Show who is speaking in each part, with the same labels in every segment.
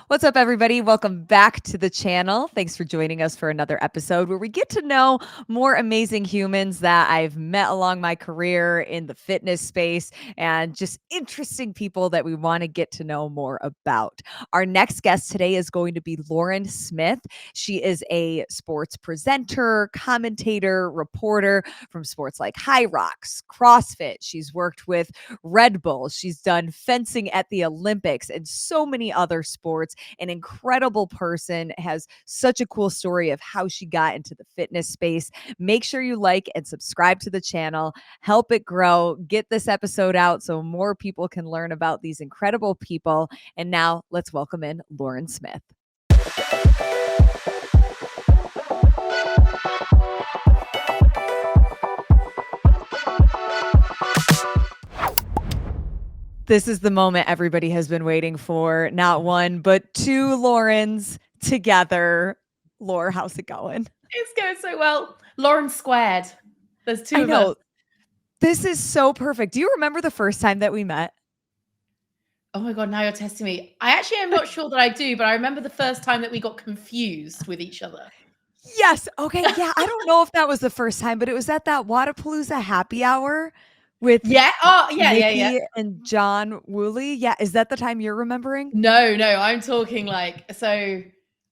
Speaker 1: What's up, everybody? Welcome back to the channel. Thanks for joining us for another episode where we get to know more amazing humans that I've met along my career in the fitness space and just interesting people that we want to get to know more about. Our next guest today is going to be Lauren Smith. She is a sports presenter, commentator, reporter from sports like High Rocks, CrossFit. She's worked with Red Bull. She's done fencing at the Olympics and so many other sports. An incredible person, has such a cool story of how she got into the fitness space. Make sure you like and subscribe to the channel, help it grow, get this episode out so more people can learn about these incredible people. And now let's welcome in Lauren Smith. This is the moment everybody has been waiting for. Not one, but two Laurens together. Laura, how's it going?
Speaker 2: It's going so well. Lauren squared. There's two of us.
Speaker 1: This is so perfect. Do you remember the first time that we met?
Speaker 2: Oh my God, now you're testing me. I actually am not sure that I do, but I remember the first time that we got confused with each other.
Speaker 1: Yes. Okay. Yeah. I don't know if that was the first time, but it was at that Wodapalooza happy hour with Nikki and John Woolley. Yeah. Is that the time you're remembering?
Speaker 2: No, I'm talking like, so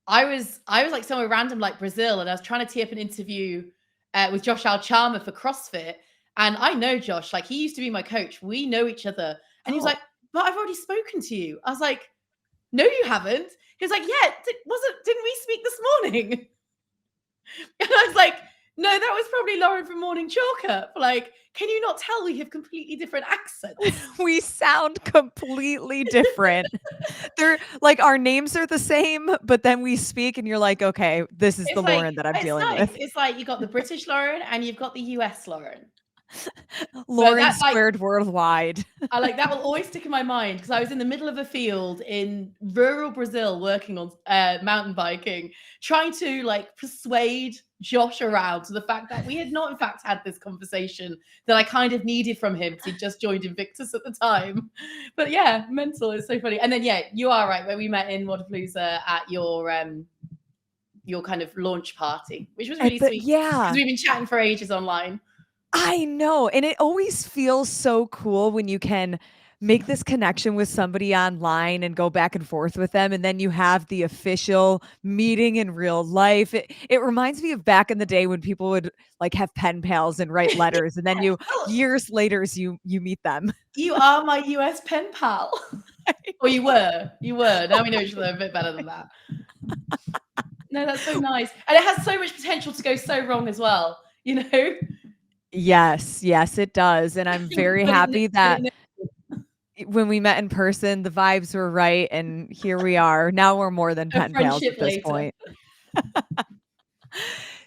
Speaker 2: I was like somewhere random like Brazil, and I was trying to tee up an interview with Josh Alchama for CrossFit. And I know Josh, like he used to be my coach. We know each other. And he was like, but I've already spoken to you. I was like, no, you haven't. He was like, yeah, didn't we speak this morning? And I was like, no, that was probably Lauren from Morning Chalk Up. Like, can you not tell we have completely different accents?
Speaker 1: We sound completely different. They're like, our names are the same, but then we speak and you're like, okay, this is the like, Lauren that I'm dealing with.
Speaker 2: It's like you got the British Lauren and you've got the US Lauren.
Speaker 1: Lauren squared worldwide.
Speaker 2: I like that will always stick in my mind because I was in the middle of a field in rural Brazil working on mountain biking, trying to like persuade Josh around to the fact that we had not in fact had this conversation that I kind of needed from him because he just joined Invictus at the time. But yeah, mental is so funny. And then yeah, you are right, where we met in Wodapalooza at your kind of launch party, which was really sweet.
Speaker 1: Yeah,
Speaker 2: because we've been chatting for ages online.
Speaker 1: I know. And it always feels so cool when you can make this connection with somebody online and go back and forth with them. And then you have the official meeting in real life. It reminds me of back in the day when people would like have pen pals and write letters. And then years later, you meet them.
Speaker 2: You are my US pen pal. Or you were. Now we know each other a bit better than that. No, that's so nice. And it has so much potential to go so wrong as well, you know?
Speaker 1: Yes, it does. And I'm very happy that when we met in person, the vibes were right. And here we are. Now we're more than pen pals at this point.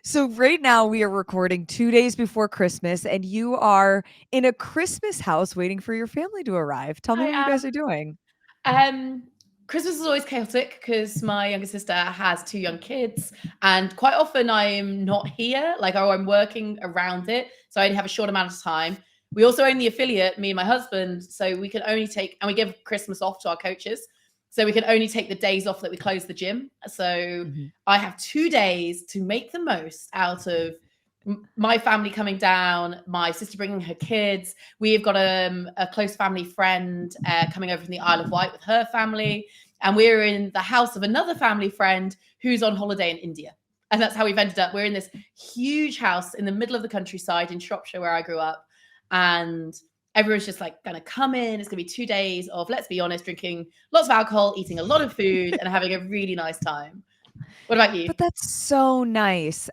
Speaker 1: So right now we are recording 2 days before Christmas, and you are in a Christmas house waiting for your family to arrive. Tell me what you guys are doing.
Speaker 2: Christmas is always chaotic because my younger sister has 2 young kids, and quite often I'm not here, like I'm working around it. So I only have a short amount of time. We also own the affiliate, me and my husband. So we can only take, and we give Christmas off to our coaches. So we can only take the days off that we close the gym. So I have 2 days to make the most out of my family coming down, my sister bringing her kids. We've got a close family friend coming over from the Isle of Wight with her family. And we're in the house of another family friend who's on holiday in India. And that's how we've ended up. We're in this huge house in the middle of the countryside in Shropshire, where I grew up. And everyone's just like going to come in. It's going to be 2 days of, let's be honest, drinking lots of alcohol, eating a lot of food, and having a really nice time. What about you?
Speaker 1: But that's so nice.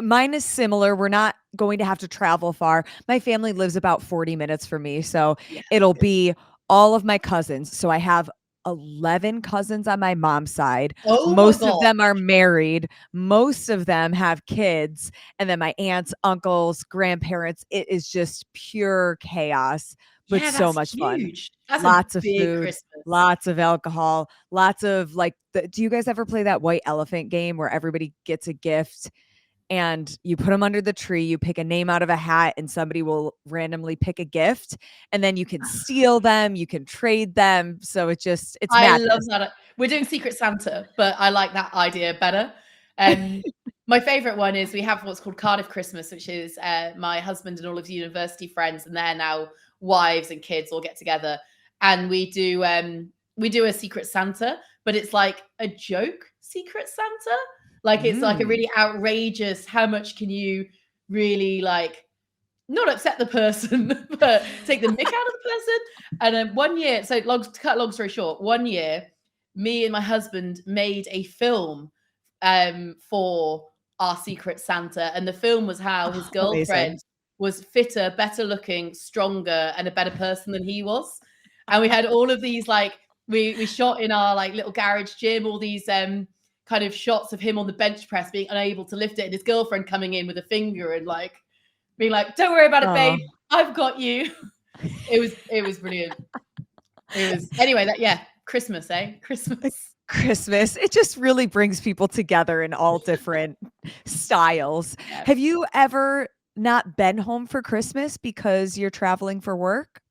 Speaker 1: Mine is similar. We're not going to have to travel far. My family lives about 40 minutes from me. So it'll be all of my cousins. So I have 11 cousins on my mom's side. Most of them are married. Most of them have kids. And then my aunts, uncles, grandparents. It is just pure chaos, but so much fun.
Speaker 2: That's
Speaker 1: lots of food,
Speaker 2: Christmas.
Speaker 1: Lots of alcohol, lots of like, do you guys ever play that white elephant game where everybody gets a gift and you put them under the tree, you pick a name out of a hat, and somebody will randomly pick a gift, and then you can steal them, you can trade them. So it's
Speaker 2: I love
Speaker 1: madness.
Speaker 2: that. We're doing Secret Santa, but I like that idea better. My favorite one is we have what's called Cardiff Christmas, which is my husband and all of the university friends and their now wives and kids all get together, and we do a Secret Santa, but it's like a joke Secret Santa. Like it's like a really outrageous, how much can you really like not upset the person, but take the mick out of the person. And then one year, so to cut long story short, one year, me and my husband made a film for our Secret Santa. And the film was how his girlfriend
Speaker 1: Amazing.
Speaker 2: was fitter, better looking, stronger, and a better person than he was. And we had all of these, like, we shot in our like little garage gym, all these kind of shots of him on the bench press being unable to lift it, and his girlfriend coming in with a finger and like being like, "Don't worry about it, babe. I've got you." It was brilliant. It was anyway. Christmas, eh?
Speaker 1: Christmas. It just really brings people together in all different styles.
Speaker 2: Yeah.
Speaker 1: Have you ever not been home for Christmas because you're traveling for work?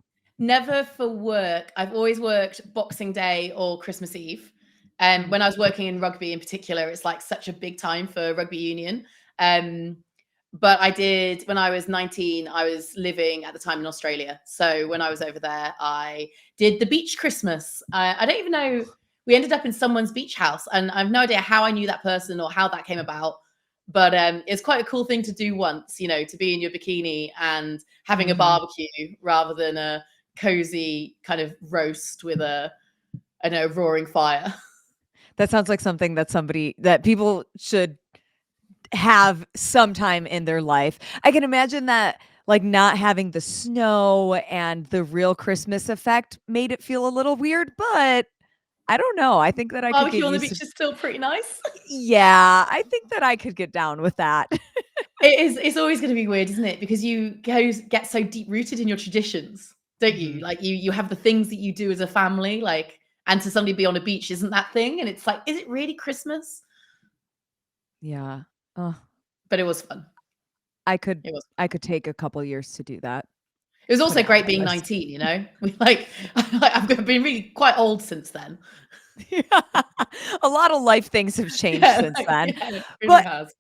Speaker 2: Never for work. I've always worked Boxing Day or Christmas Eve. When I was working in rugby in particular, it's like such a big time for rugby union. But I did, when I was 19, I was living at the time in Australia. So when I was over there, I did the beach Christmas. I don't even know. We ended up in someone's beach house, and I have no idea how I knew that person or how that came about. But it's quite a cool thing to do once, to be in your bikini and having a barbecue rather than a cozy kind of roast with a roaring fire.
Speaker 1: That sounds like something that people should have sometime in their life. I can imagine that like not having the snow and the real Christmas effect made it feel a little weird, but I don't know. I think that I could
Speaker 2: Barbecue
Speaker 1: get
Speaker 2: on the
Speaker 1: used
Speaker 2: beach
Speaker 1: to.
Speaker 2: is still pretty nice.
Speaker 1: Yeah, I think that I could get down with that.
Speaker 2: It is. It's always going to be weird, isn't it? Because you get so deep rooted in your traditions, don't you? Like you have the things that you do as a family, like, and to suddenly be on a beach isn't that thing, and it's like, is it really Christmas?
Speaker 1: Yeah. Oh,
Speaker 2: But it was fun.
Speaker 1: I
Speaker 2: It was.
Speaker 1: could take a couple years to do that.
Speaker 2: It was
Speaker 1: Put
Speaker 2: also
Speaker 1: it on
Speaker 2: great
Speaker 1: my
Speaker 2: being
Speaker 1: list.
Speaker 2: 19. I've been really quite old since then.
Speaker 1: A lot of life things have changed
Speaker 2: Yeah,
Speaker 1: since then.
Speaker 2: it really
Speaker 1: But
Speaker 2: has.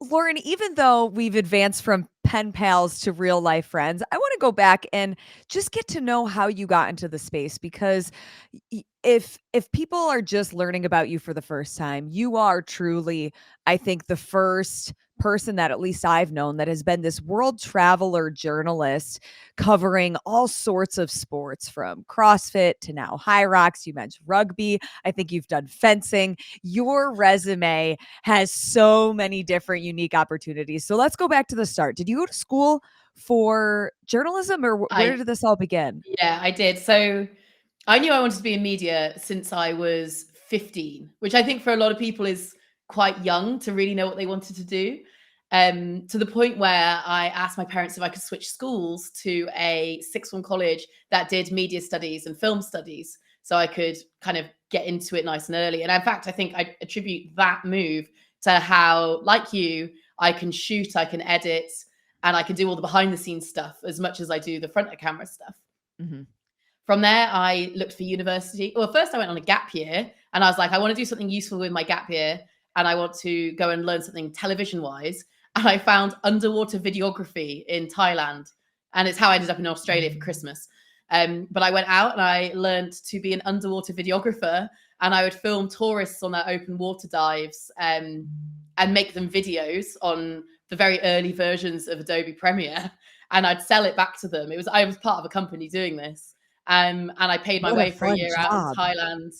Speaker 1: Lauren, even though we've advanced from pen pals to real life friends, I want to go back and just get to know how you got into the space, because if people are just learning about you for the first time, you are truly, I think, the first person that at least I've known that has been this world traveler journalist covering all sorts of sports, from CrossFit to now high rocks. You mentioned rugby. I think you've done fencing. Your resume has so many different unique opportunities. So let's go back to the start. Did you go to school for journalism, or where did this all begin?
Speaker 2: Yeah, I did. So I knew I wanted to be in media since I was 15, which I think for a lot of people is quite young to really know what they wanted to do. To the point where I asked my parents if I could switch schools to a sixth form college that did media studies and film studies, so I could kind of get into it nice and early. And in fact, I think I attribute that move to how, like you, I can shoot, I can edit, and I can do all the behind the scenes stuff as much as I do the front of camera stuff.
Speaker 1: Mm-hmm.
Speaker 2: From there, I looked for university. Well, first I went on a gap year, and I was like, I want to do something useful with my gap year, and I want to go and learn something television wise. And I found underwater videography in Thailand, and it's how I ended up in Australia for Christmas. But I went out and I learned to be an underwater videographer, and I would film tourists on their open water dives, and make them videos on the very early versions of Adobe Premiere, and I'd sell it back to them. I was part of a company doing this. And I paid my
Speaker 1: What a
Speaker 2: way for a
Speaker 1: fun
Speaker 2: year out in
Speaker 1: job.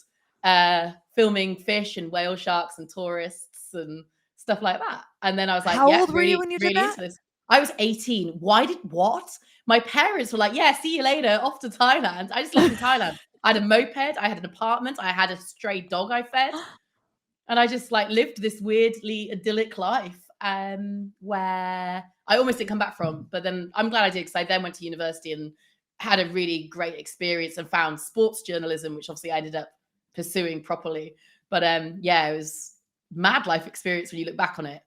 Speaker 2: Thailand, filming fish and whale sharks and tourists and stuff like that. And then I was like,
Speaker 1: How
Speaker 2: yeah,
Speaker 1: old were you
Speaker 2: really,
Speaker 1: when you did
Speaker 2: really
Speaker 1: that?
Speaker 2: into this. I was 18. What? My parents were like, yeah, see you later, off to Thailand. I just lived in Thailand. I had a moped, I had an apartment, I had a stray dog I fed. And I just like lived this weirdly idyllic life where I almost didn't come back from. But then I'm glad I did, because I then went to university and had a really great experience and found sports journalism, which obviously I ended up pursuing properly. But yeah, it was mad life experience when you look back on it.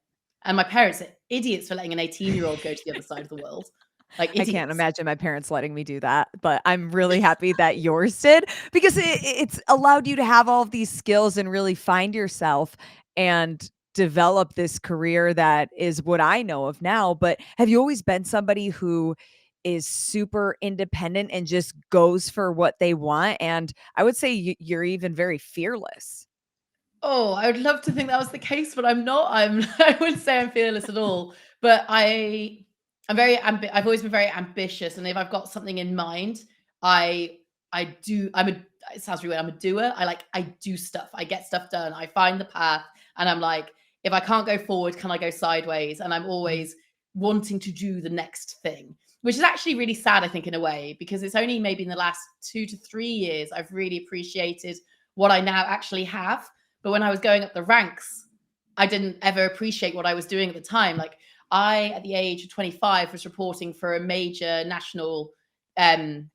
Speaker 2: And my parents are idiots for letting an 18-year-old go to the other side of the world. Like
Speaker 1: I can't
Speaker 2: idiots.
Speaker 1: imagine my parents letting me do that, but I'm really happy that yours did because it's allowed you to have all of these skills and really find yourself and develop this career that is what I know of now. But have you always been somebody who is super independent and just goes for what they want? And I would say you're even very fearless.
Speaker 2: Oh, I would love to think that was the case, but I'm not. I wouldn't say I'm fearless at all. But I've always been very ambitious, and if I've got something in mind, I I do. It sounds really weird. I'm a doer. I do stuff. I get stuff done. I find the path, and I'm like, if I can't go forward, can I go sideways? And I'm
Speaker 1: Mhm.
Speaker 2: always wanting to do the next thing, which is actually really sad, I think, in a way, because it's only maybe in the last 2 to 3 years I've really appreciated what I now actually have. But when I was going up the ranks, I didn't ever appreciate what I was doing at the time. Like I, at the age of 25, was reporting for a major national um,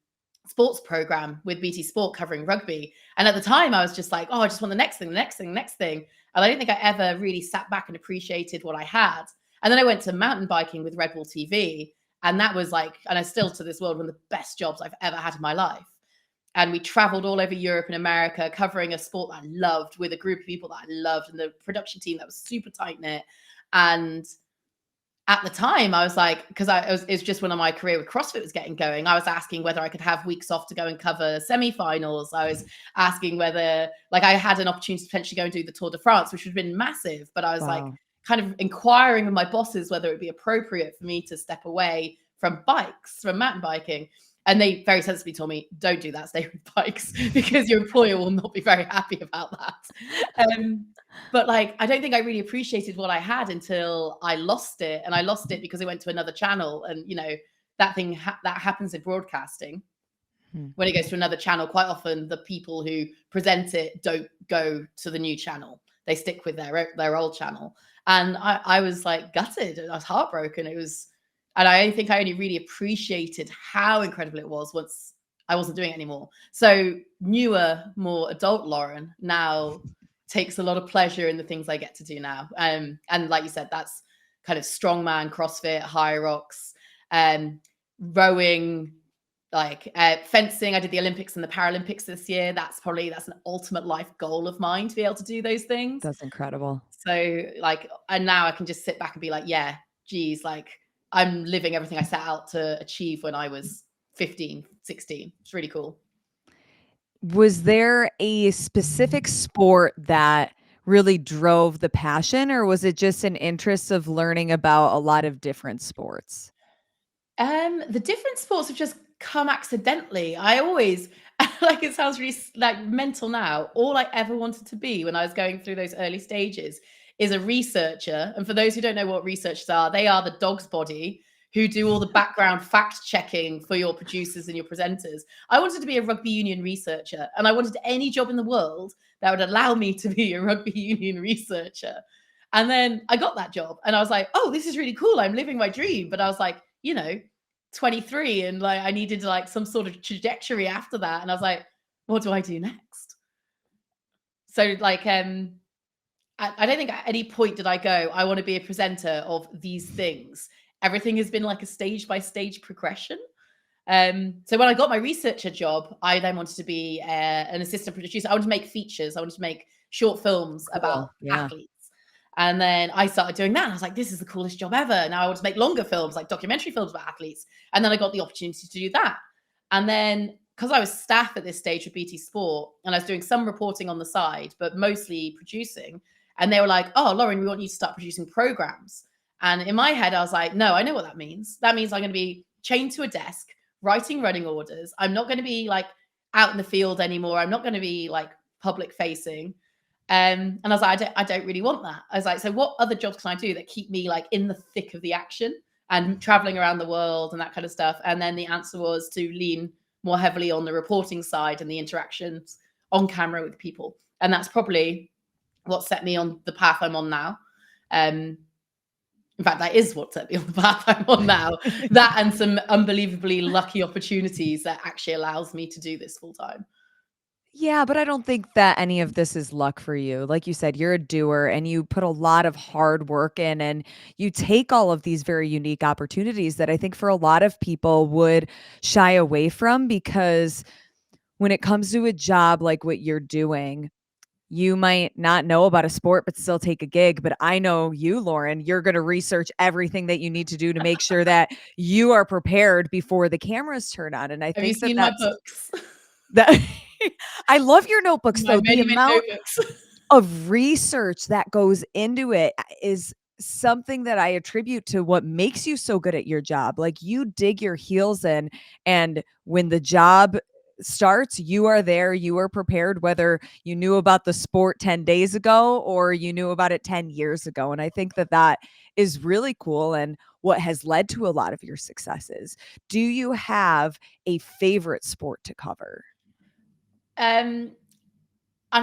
Speaker 2: sports program with BT Sport covering rugby. And at the time, I was just like, oh, I just want the next thing, the next thing, the next thing. And I don't think I ever really sat back and appreciated what I had. And then I went to mountain biking with Red Bull TV. And that was like, and I still to this world, one of the best jobs I've ever had in my life. And we traveled all over Europe and America, covering a sport that I loved with a group of people that I loved and the production team that was super tight knit. And at the time, I was like, because it's just when my career with CrossFit was getting going. I was asking whether I could have weeks off to go and cover semi-finals. I was asking whether, like, I had an opportunity to potentially go and do the Tour de France, which would have been massive. But I was like,
Speaker 1: Wow.
Speaker 2: kind of inquiring with my bosses whether it would be appropriate for me to step away from mountain biking. And they very sensibly told me, don't do that, stay with bikes, because your employer will not be very happy about that. But like, I don't think I really appreciated what I had until I lost it. And I lost it because it went to another channel. And, that happens in broadcasting.
Speaker 1: Hmm.
Speaker 2: When it goes to another channel, quite often the people who present it don't go to the new channel. They stick with their old channel. And I was like gutted. I was heartbroken. And I think I only really appreciated how incredible it was once I wasn't doing it anymore. So newer, more adult Lauren now takes a lot of pleasure in the things I get to do now. And like you said, that's kind of strongman, CrossFit, high rocks, rowing, like fencing. I did the Olympics and the Paralympics this year. That's an ultimate life goal of mine, to be able to do those things.
Speaker 1: That's incredible.
Speaker 2: So like, and now I can just sit back and be like, yeah, geez, like I'm living everything I set out to achieve when I was 15, 16. It's really cool.
Speaker 1: Was there a specific sport that really drove the passion, or was it just an interest of learning about a lot of different sports?
Speaker 2: The different sports have just come accidentally. I always like, it sounds really like mental now. All I ever wanted to be when I was going through those early stages is a researcher. And for those who don't know what researchers are, they are the dog's body who do all the background fact checking for your producers and your presenters. I wanted to be a rugby union researcher, and I wanted any job in the world that would allow me to be a rugby union researcher. And then I got that job and I was like, oh, this is really cool. I'm living my dream. But I was like, 23, and like I needed like some sort of trajectory after that. And I was like, what do I do next? So like I don't think at any point did I go, I want to be a presenter of these things. Everything has been like a stage by stage progression. So when I got my researcher job, I then wanted to be an assistant producer. I wanted to make features. I wanted to make short films about
Speaker 1: Cool. Yeah.
Speaker 2: athletes. And then I started doing that. And I was like, this is the coolest job ever. Now I want to make longer films, like documentary films about athletes. And then I got the opportunity to do that. And then because I was staff at this stage with BT Sport, and I was doing some reporting on the side, but mostly producing. And they were like, oh, Lauren, we want you to start producing programs. And in my head, I was like, no, I know what that means. That means I'm going to be chained to a desk, writing running orders. I'm not going to be like out in the field anymore. I'm not going to be like public facing. And I was like, I don't really want that. I was like, so what other jobs can I do that keep me like in the thick of the action and traveling around the world and that kind of stuff? And then the answer was to lean more heavily on the reporting side and the interactions on camera with people. And that's probably what set me on the path I'm on now. In fact, that is what set me on the path I'm on now. That and some unbelievably lucky opportunities that actually allows me to do this full time.
Speaker 1: Yeah, but I don't think that any of this is luck for you. Like you said, you're a doer and you put a lot of hard work in and you take all of these very unique opportunities that I think for a lot of people would shy away from because when it comes to a job like what you're doing, you might not know about a sport but still take a gig. But I know you, Lauren, you're going to research everything that you need to do to make sure that you are prepared before the cameras turn on. And I
Speaker 2: Have you
Speaker 1: think that
Speaker 2: seen my
Speaker 1: that's
Speaker 2: books?
Speaker 1: that. I love your notebooks
Speaker 2: My
Speaker 1: though. The
Speaker 2: many, many
Speaker 1: amount
Speaker 2: notebooks.
Speaker 1: of research that goes into it is something that I attribute to what makes you so good at your job. Like you dig your heels in, and when the job starts, you are there, you are prepared, whether you knew about the sport 10 days ago or you knew about it 10 years ago. And I think that that is really cool and what has led to a lot of your successes. Do you have a favorite sport to cover?
Speaker 2: And I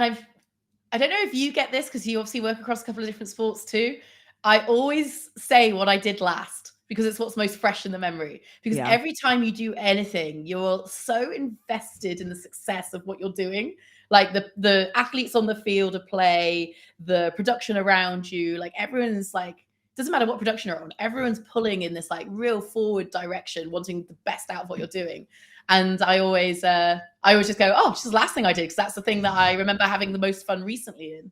Speaker 2: don't know if you get this because you obviously work across a couple of different sports too. I always say what I did last because it's what's most fresh in the memory. Because
Speaker 1: Yeah.
Speaker 2: every time you do anything, you're so invested in the success of what you're doing. Like the athletes on the field of play, the production around you, like everyone's like, doesn't matter what production you're on, everyone's pulling in this like real forward direction, wanting the best out of what you're doing. And I always just go, oh, it's just the last thing I did because that's the thing that I remember having the most fun recently in.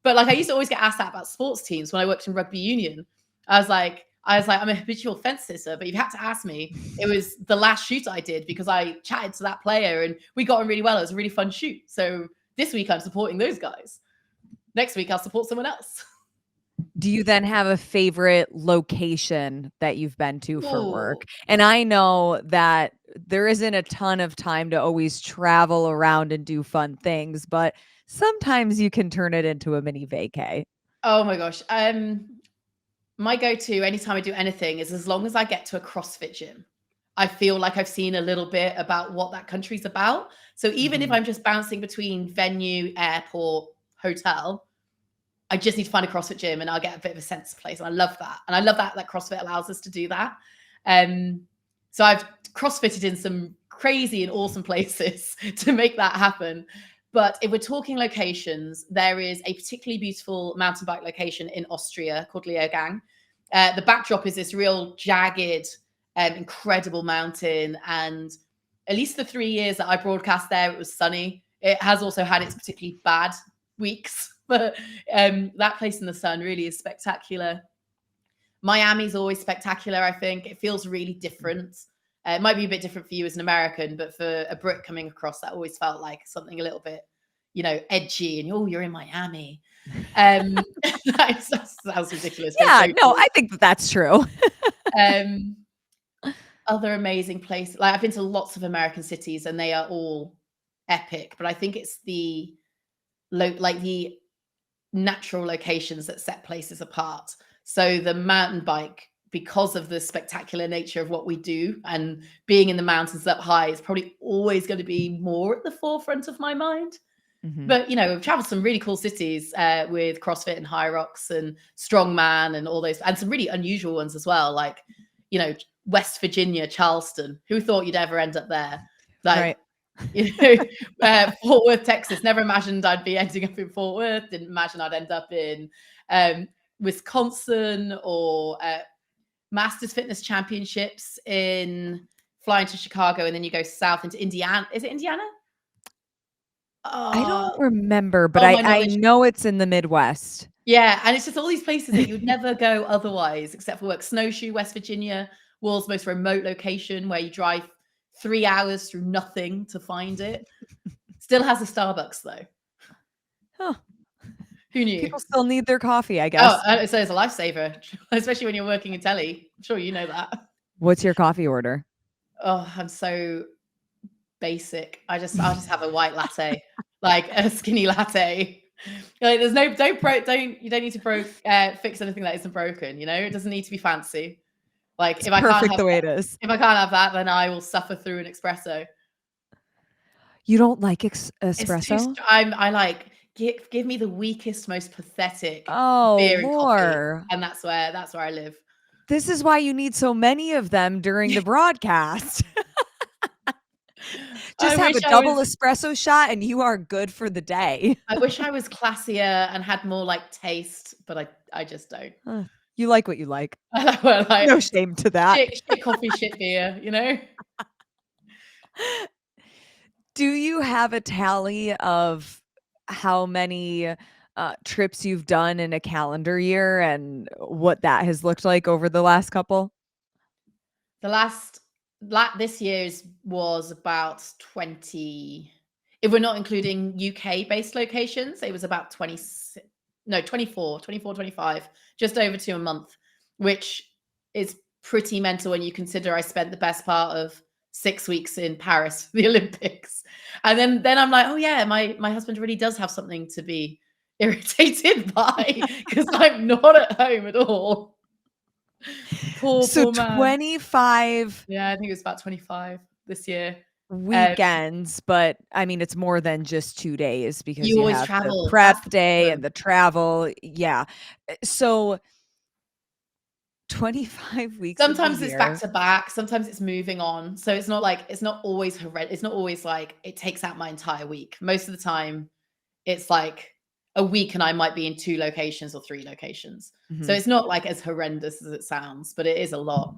Speaker 2: But like I used to always get asked that about sports teams when I worked in rugby union. I was like, I'm a habitual fence sitter, but you've had to ask me. It was the last shoot I did because I chatted to that player and we got on really well. It was a really fun shoot. So this week I'm supporting those guys. Next week I'll support someone else.
Speaker 1: Do you then have a favorite location that you've been to for work?
Speaker 2: Ooh.
Speaker 1: And I know that there isn't a ton of time to always travel around and do fun things, but sometimes you can turn it into a mini vacay.
Speaker 2: Oh my gosh. My go-to anytime I do anything is as long as I get to a CrossFit gym. I feel like I've seen a little bit about what that country's about. So even if
Speaker 1: Mhm.
Speaker 2: I'm just bouncing between venue, airport, hotel, I just need to find a CrossFit gym and I'll get a bit of a sense of place. And I love that. And I love that CrossFit allows us to do that. Um, so I've CrossFitted in some crazy and awesome places to make that happen. But if we're talking locations, there is a particularly beautiful mountain bike location in Austria called Leogang. The backdrop is this real jagged, incredible mountain. And at least the 3 years that I broadcast there, it was sunny. It has also had its particularly bad weeks, but that place in the sun really is spectacular. Miami's always spectacular, I think. It feels really different. It might be a bit different for you as an American, but for a Brit coming across, that always felt like something a little bit, edgy. And oh, you're in Miami. That sounds ridiculous, but it's
Speaker 1: Yeah,
Speaker 2: so
Speaker 1: no,
Speaker 2: true.
Speaker 1: I think that that's true.
Speaker 2: Um, Other amazing places, like I've been to lots of American cities, and they are all epic. But I think it's the the natural locations that set places apart. So the mountain bike, because of the spectacular nature of what we do and being in the mountains up high, is probably always going to be more at the forefront of my mind.
Speaker 1: Mhm.
Speaker 2: But we've traveled some really cool cities with CrossFit and High Rocks and Strongman and all those, and some really unusual ones as well, like West Virginia, Charleston. Who thought you'd ever end up there? Like
Speaker 1: Right.
Speaker 2: Fort Worth, Texas. Never imagined I'd be ending up in Fort Worth. Didn't imagine I'd end up in Wisconsin or Masters Fitness Championships in flying to Chicago, and then you go south into Indiana. Is it Indiana?
Speaker 1: I
Speaker 2: Oh,
Speaker 1: don't remember, but
Speaker 2: oh,
Speaker 1: I
Speaker 2: my
Speaker 1: I
Speaker 2: knowledge.
Speaker 1: know it's in the Midwest.
Speaker 2: Yeah, and it's just all these places that you'd never go otherwise, except for work. Snowshoe, West Virginia, world's most remote location where you drive 3 hours through nothing to find it. Still has a Starbucks though.
Speaker 1: Huh.
Speaker 2: Who knew?
Speaker 1: People still need their coffee, I
Speaker 2: Oh,
Speaker 1: guess.
Speaker 2: so it's a lifesaver, especially when you're working in telly. I'm sure you know that.
Speaker 1: What's your coffee order?
Speaker 2: Oh, I'm so basic. I'll just have a white latte, like a skinny latte. Like there's no don't you don't need to fix anything that isn't broken. It doesn't need to be fancy. Like
Speaker 1: It's perfect the way it is.
Speaker 2: if I can't have that, then I will suffer through an espresso.
Speaker 1: You don't like
Speaker 2: It's too.
Speaker 1: espresso?
Speaker 2: I like give me the weakest, most pathetic
Speaker 1: Oh,
Speaker 2: beer and coffee,
Speaker 1: Lord.
Speaker 2: and that's where I live.
Speaker 1: This is why you need so many of them during the broadcast. Just
Speaker 2: I
Speaker 1: have
Speaker 2: wish
Speaker 1: a
Speaker 2: I
Speaker 1: double
Speaker 2: was
Speaker 1: espresso shot and you are good for the day.
Speaker 2: I wish I was classier and had more like taste, but I just don't.
Speaker 1: You like what you like.
Speaker 2: Well,
Speaker 1: No
Speaker 2: like
Speaker 1: shame to that.
Speaker 2: shit coffee, shit beer, you know?
Speaker 1: Do you have a tally of how many trips you've done in a calendar year and what that has looked like over the last couple?
Speaker 2: The this year's was about 20. If we're not including UK based locations, it was about 20, no, 24, 25, just over 2 a month, which is pretty mental when you consider I spent the best part of 6 weeks in Paris for the Olympics. And then I'm like, oh yeah, my husband really does have something to be irritated by because I'm not at home at all.
Speaker 1: So
Speaker 2: Poor man.
Speaker 1: 25
Speaker 2: Yeah, I think it was about 25 this year. Um,
Speaker 1: weekends, but I mean, it's more than just 2 days because
Speaker 2: you
Speaker 1: you
Speaker 2: always
Speaker 1: have the
Speaker 2: travel. That's
Speaker 1: prep
Speaker 2: the
Speaker 1: day and
Speaker 2: problem.
Speaker 1: the travel. Yeah. So 25 weeks of the
Speaker 2: Sometimes it's back
Speaker 1: year.
Speaker 2: to back. Sometimes it's moving on. So it's not like it's not always horrendous. It's not always like it takes out my entire week. Most of the time, it's like a week and I might be in 2 locations or 3 locations. So
Speaker 1: Mhm.
Speaker 2: it's not like as horrendous as it sounds, but it is a lot.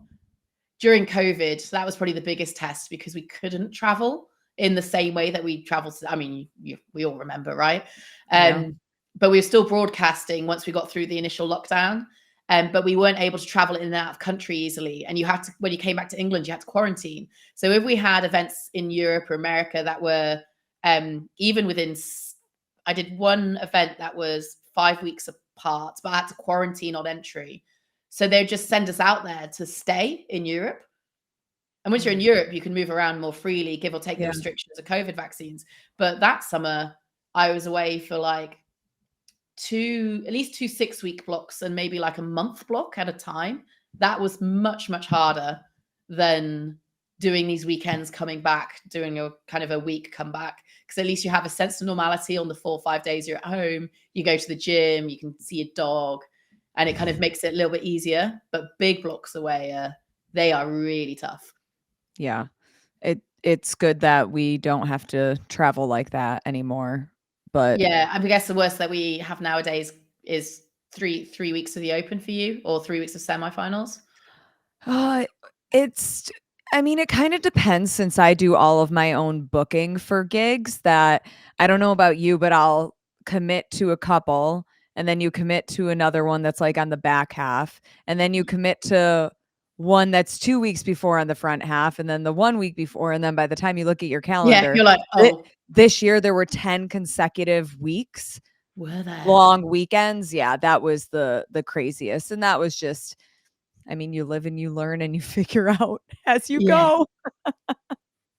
Speaker 2: During COVID, that was probably the biggest test because we couldn't travel in the same way that we traveled. I mean, we all remember, right?
Speaker 1: Yeah.
Speaker 2: But we were still broadcasting once we got through the initial lockdown. But we weren't able to travel in and out of country easily. And you had to, when you came back to England, you had to quarantine. So if we had events in Europe or America that were even within, I did one event that was 5 weeks apart, but I had to quarantine on entry. So they'd just send us out there to stay in Europe. And once you're in
Speaker 1: Mm.
Speaker 2: Europe, you can move around more freely, give or take the
Speaker 1: Yeah.
Speaker 2: restrictions of COVID vaccines. But that summer, I was away for like at least 2 6-week blocks and maybe like a month block at a time. That was much, much harder than doing these weekends, coming back, doing a kind of a week come back. Because at least you have a sense of normality on the 4 or 5 days you're at home. You go to the gym, you can see a dog, and it kind of makes it a little bit easier. But big blocks away, they are really tough.
Speaker 1: Yeah. It's good that we don't have to travel like that anymore. But
Speaker 2: Yeah, I guess the worst that we have nowadays is three weeks of the Open for you, or 3 weeks of semifinals.
Speaker 1: Uh, it's I mean, it kind of depends since I do all of my own booking for gigs that I don't know about you, but I'll commit to a couple and then you commit to another one that's like on the back half and then you commit to one that's 2 weeks before on the front half and then the 1 week before and then by the time you look at your
Speaker 2: Yeah,
Speaker 1: calendar,
Speaker 2: you're like,
Speaker 1: thi
Speaker 2: oh,
Speaker 1: this year there were 10 consecutive weeks,
Speaker 2: were there?
Speaker 1: long weekends. Yeah, that was the craziest and that was just I mean, you live and you learn and you figure out as you
Speaker 2: Yeah,
Speaker 1: go.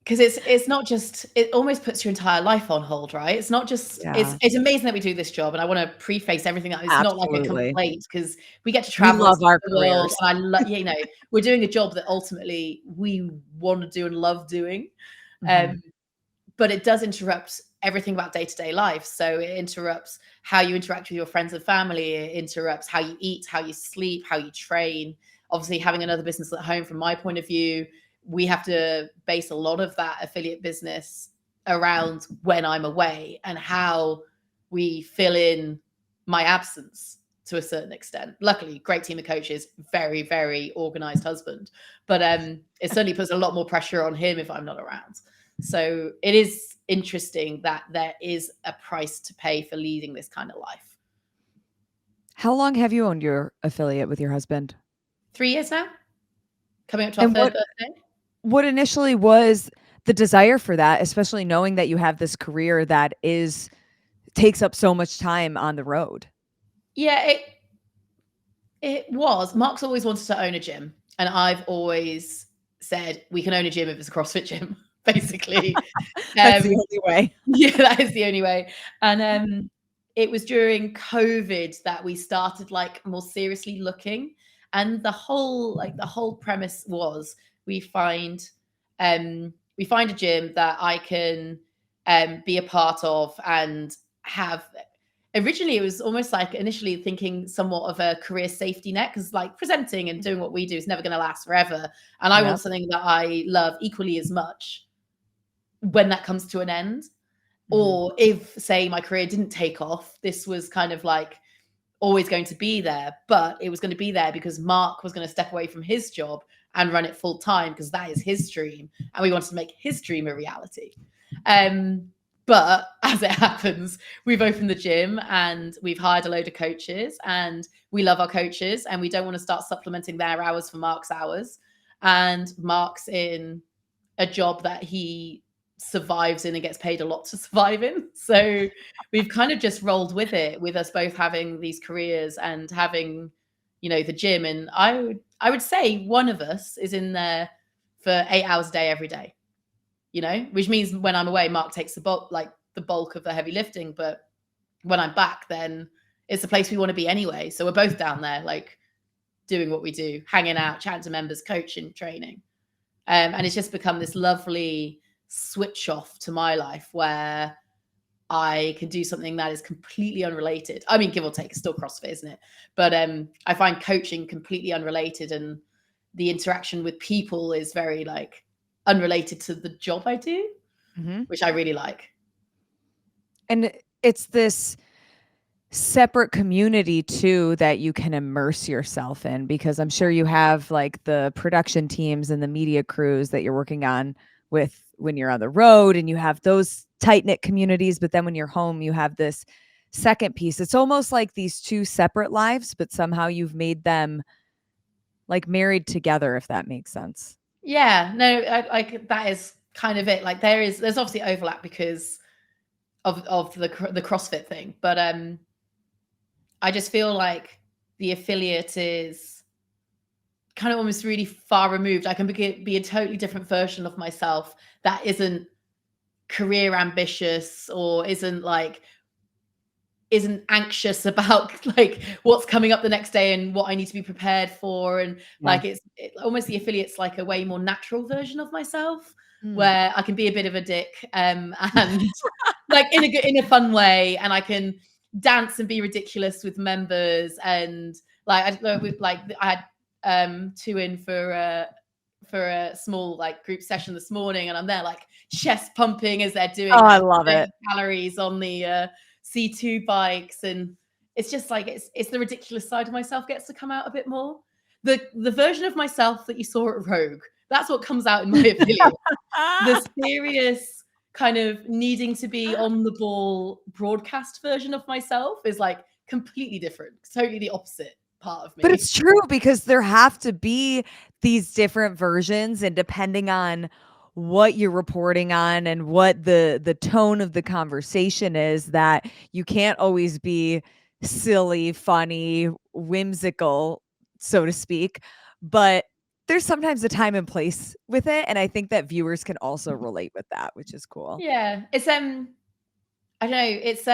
Speaker 2: because it's not just, it almost puts your entire life on hold, right? It's not just,
Speaker 1: Yeah,
Speaker 2: it's amazing that we do this job, and I want to preface everything that it's not like a
Speaker 1: absolutely.
Speaker 2: complaint because we get to
Speaker 1: We
Speaker 2: travel and
Speaker 1: love
Speaker 2: see
Speaker 1: our
Speaker 2: the world,
Speaker 1: careers.
Speaker 2: and I love, you know, we're doing a job that ultimately we want to do and love doing.
Speaker 1: Mhm.
Speaker 2: Um, but it does interrupt everything about day-to-day life. So it interrupts how you interact with your friends and family. It interrupts how you eat, how you sleep, how you train. Obviously, having another business at home, from my point of view, we have to base a lot of that affiliate business around when I'm away and how we fill in my absence to a certain extent. Luckily, great team of coaches, very, very organized husband. But it certainly puts a lot more pressure on him if I'm not around. So it is interesting that there is a price to pay for leading this kind of life.
Speaker 1: How long have you owned your affiliate with your husband?
Speaker 2: 3 years now, coming up to our
Speaker 1: And
Speaker 2: third birthday.
Speaker 1: what initially was the desire for that, especially knowing that you have this career that is takes up so much time on the road?
Speaker 2: Yeah, it was. Mark's always wanted to own a gym, and I've always said we can own a gym if it's a CrossFit gym, basically.
Speaker 1: That's the
Speaker 2: Um,
Speaker 1: only way.
Speaker 2: yeah, that is the only way. And it was during COVID that we started like more seriously looking, and the whole premise was we find we find a gym that I can be a part of and have. Originally, it was almost like initially thinking somewhat of a career safety net because, like, presenting and doing what we do is never going to last forever. And I want
Speaker 1: Yep.
Speaker 2: something that I love equally as much when that comes to an end. Or if, say, my career didn't take off, this was kind of like always going to be there, but it was going to be there because Mark was going to step away from his job and run it full time because that is his dream, and we wanted to make his dream a reality. But as it happens, we've opened the gym and we've hired a load of coaches, and we love our coaches, and we don't want to start supplementing their hours for Mark's hours. And Mark's in a job that he survives in and gets paid a lot to survive in. So we've kind of just rolled with it, with us both having these careers and having, you know, the gym. And I would say one of us is in there for 8 hours a day every day, you know, which means when I'm away, Mark takes the bulk of the heavy lifting. But when I'm back, then it's the place we want to be anyway. So we're both down there, like doing what we do, hanging out, chatting to members, coaching, training. And it's just become this lovely switch off to my life where I can do something that is completely unrelated. I mean, give or take, it's still CrossFit, isn't it? But I find coaching completely unrelated, and the interaction with people is very like unrelated to the job I do, which I really like.
Speaker 1: And it's this separate community too that you can immerse yourself in, because I'm sure you have like the production teams and the media crews that you're working on with when you're on the road, and you have those tight-knit communities, but then when you're home you have this second piece. It's almost like these two separate lives, but somehow you've made them like married together, if that makes sense.
Speaker 2: Yeah, no, like that is kind of it. Like there's obviously overlap because of the CrossFit thing, but I just feel like the affiliate is kind of almost really far removed. I can be a totally different version of myself that isn't career ambitious or isn't anxious about like what's coming up the next day and what I need to be prepared for. And like almost the affiliate's like a way more natural version of myself where I can be a bit of a dick and like in a fun way, and I can dance and be ridiculous with members. And like I had 2 in for a small like group session this morning, and I'm there like chest pumping as they're doing
Speaker 1: I love it.
Speaker 2: calories on the C2 bikes. And it's just like it's the ridiculous side of myself gets to come out a bit more. The version of myself that you saw at Rogue, that's what comes out in my affiliate. The serious kind of needing to be on the ball broadcast version of myself is like completely different, totally the opposite part of me.
Speaker 1: But it's true, because there have to be these different versions, and depending on what you're reporting on and what the tone of the conversation is, that you can't always be silly, funny, whimsical, so to speak, but there's sometimes a time and place with it, and I think that viewers can also relate with that, which is cool.
Speaker 2: Yeah, it's I don't know, it's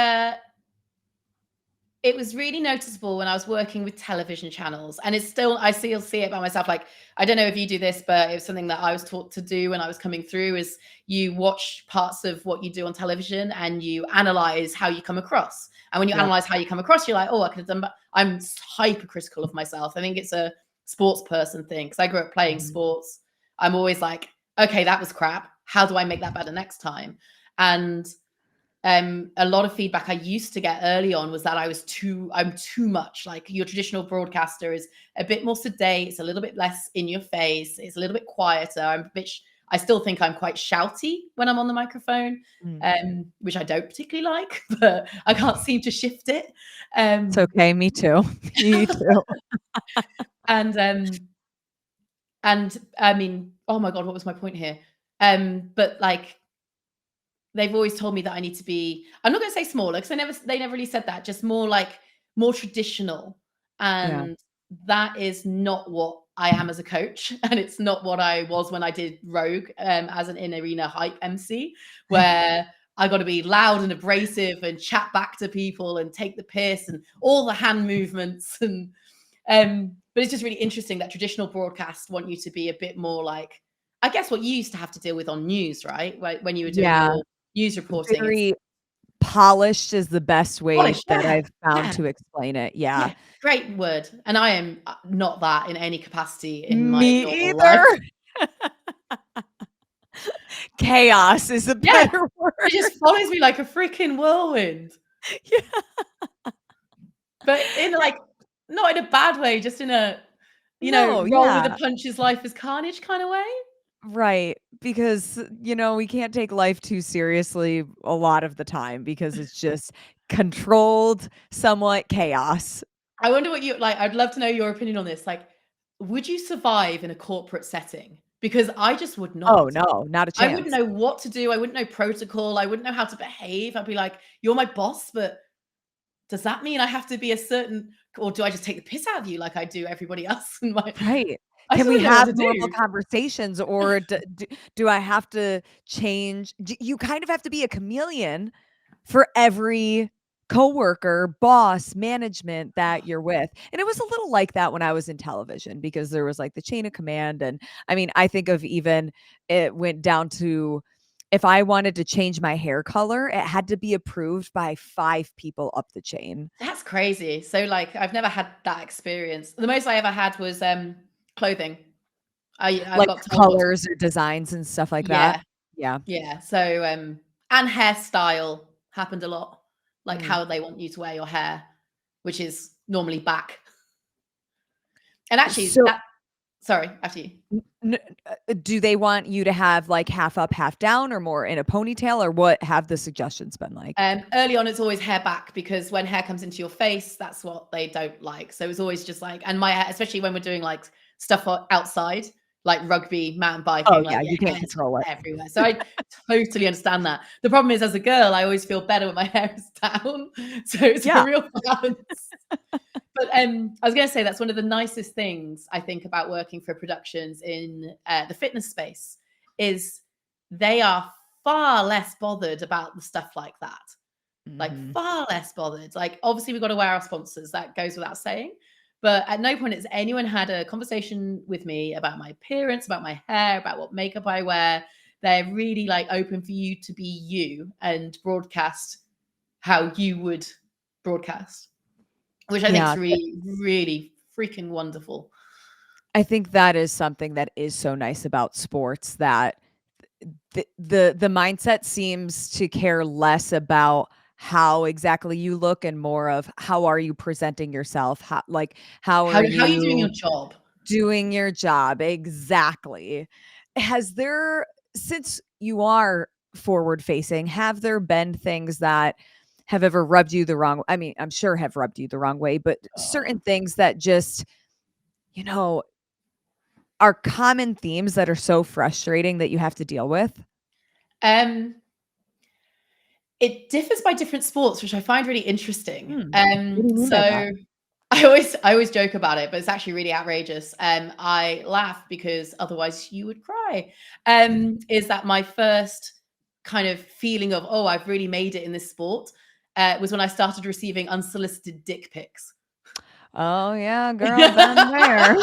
Speaker 2: it was really noticeable when I was working with television channels, and it's still, I still see it by myself. Like, I don't know if you do this, but it was something that I was taught to do when I was coming through, is you watch parts of what you do on television and you analyze how you come across. And when you analyze how you come across, you're like, oh, I could have done, but I'm hypercritical of myself. I think it's a sports person thing, because I grew up playing sports. I'm always like, okay, that was crap. How do I make that better next time? And a lot of feedback I used to get early on was that I'm too much. Like, your traditional broadcaster is a bit more sedate. It's a little bit less in your face. It's a little bit quieter. I still think I'm quite shouty when I'm on the microphone, which I don't particularly like, but I can't seem to shift it.
Speaker 1: It's okay. Me too. Me too.
Speaker 2: And I mean, oh my God, what was my point here? But like, they've always told me that I need to be, I'm not going to say smaller, because they never really said that, just more traditional. And that is not what I am as a coach. And it's not what I was when I did Rogue as an in-arena hype MC, where I got to be loud and abrasive and chat back to people and take the piss and all the hand movements. And but it's just really interesting that traditional broadcasts want you to be a bit more like, I guess, what you used to have to deal with on news, right? When you were doing your news reporting.
Speaker 1: Very polished is the best way that I've found to explain it. Yeah.
Speaker 2: Great word. And I am not that in any capacity in my
Speaker 1: Me
Speaker 2: normal
Speaker 1: either.
Speaker 2: life.
Speaker 1: Chaos is a
Speaker 2: Yeah,
Speaker 1: better word.
Speaker 2: it just follows me like a freaking whirlwind.
Speaker 1: Yeah.
Speaker 2: But in like, not in a bad way, just in a,
Speaker 1: No,
Speaker 2: roll with the
Speaker 1: yeah.
Speaker 2: punches, life is carnage kind of way.
Speaker 1: Right, because, we can't take life too seriously a lot of the time because it's just controlled, somewhat chaos.
Speaker 2: I wonder what you like. I'd love to know your opinion on this. Like, would you survive in a corporate setting? Because I just would
Speaker 1: Oh,
Speaker 2: not.
Speaker 1: no, not a
Speaker 2: I wouldn't
Speaker 1: chance.
Speaker 2: know what to do. I wouldn't know protocol. I wouldn't know how to behave. I'd be like, you're my boss, but does that mean I have to be a certain, or do I just take the piss out of you like I do everybody else? In my,
Speaker 1: Right.
Speaker 2: I
Speaker 1: Can
Speaker 2: just
Speaker 1: we
Speaker 2: wouldn't know what
Speaker 1: have
Speaker 2: to
Speaker 1: normal
Speaker 2: do.
Speaker 1: conversations or do I have to change? You kind of have to be a chameleon for every coworker, boss, management that you're with. And it was a little like that when I was in television because there was like the chain of command. And I mean, I think of even it went down to if I wanted to change my hair color, it had to be approved by 5 people up the chain.
Speaker 2: That's crazy. So like, I've never had that experience. The most I ever had was clothing. I
Speaker 1: Like
Speaker 2: got told what to,
Speaker 1: colors or designs and stuff like that.
Speaker 2: yeah.
Speaker 1: Yeah.
Speaker 2: Yeah. So and hairstyle happened a lot. Like
Speaker 1: Mm.
Speaker 2: how they want you to wear your hair, which is normally back. And actually
Speaker 1: So
Speaker 2: that, sorry, after you.
Speaker 1: N do they want you to have, like, half up, half down, or more in a ponytail, or what have the suggestions been like?
Speaker 2: Early on, it's always hair back because when hair comes into your face, that's what they don't like. So it's always just like, and my hair, especially when we're doing like stuff outside, like rugby, mountain
Speaker 1: Oh,
Speaker 2: biking, like
Speaker 1: yeah,
Speaker 2: your
Speaker 1: you can't
Speaker 2: hair's
Speaker 1: control it.
Speaker 2: everywhere. So I totally understand that. The problem is, as a girl, I always feel better when my hair is down. So it's a
Speaker 1: Yeah.
Speaker 2: real balance. But I was going to say that's one of the nicest things I think about working for productions in the fitness space is they are far less bothered about the stuff like that. Like
Speaker 1: Mhm.
Speaker 2: far less bothered. Like obviously we've got to wear our sponsors. That goes without saying. But at no point has anyone had a conversation with me about my appearance, about my hair, about what makeup I wear. They're really like open for you to be you and broadcast how you would broadcast, which I think is
Speaker 1: Yeah,
Speaker 2: really, really freaking wonderful.
Speaker 1: I think that is something that is so nice about sports that the mindset seems to care less about how exactly you look and more of how are you presenting yourself? How are
Speaker 2: How are you doing your
Speaker 1: you
Speaker 2: job?
Speaker 1: doing your job? Exactly. Has there, since you are forward facing, have there been things that have ever rubbed you the wrong, I mean, I'm sure have rubbed you the wrong way, but certain things that just, you know, are common themes that are so frustrating that you have to deal with?
Speaker 2: Um, it differs by different sports, which I find really interesting.
Speaker 1: Hmm. What do you mean by that?
Speaker 2: So I always joke about it, but it's actually really outrageous. I laugh because otherwise you would cry. Is that my first kind of feeling of, oh, I've really made it in this sport, was when I started receiving unsolicited dick pics.
Speaker 1: Oh, yeah, girl, been there.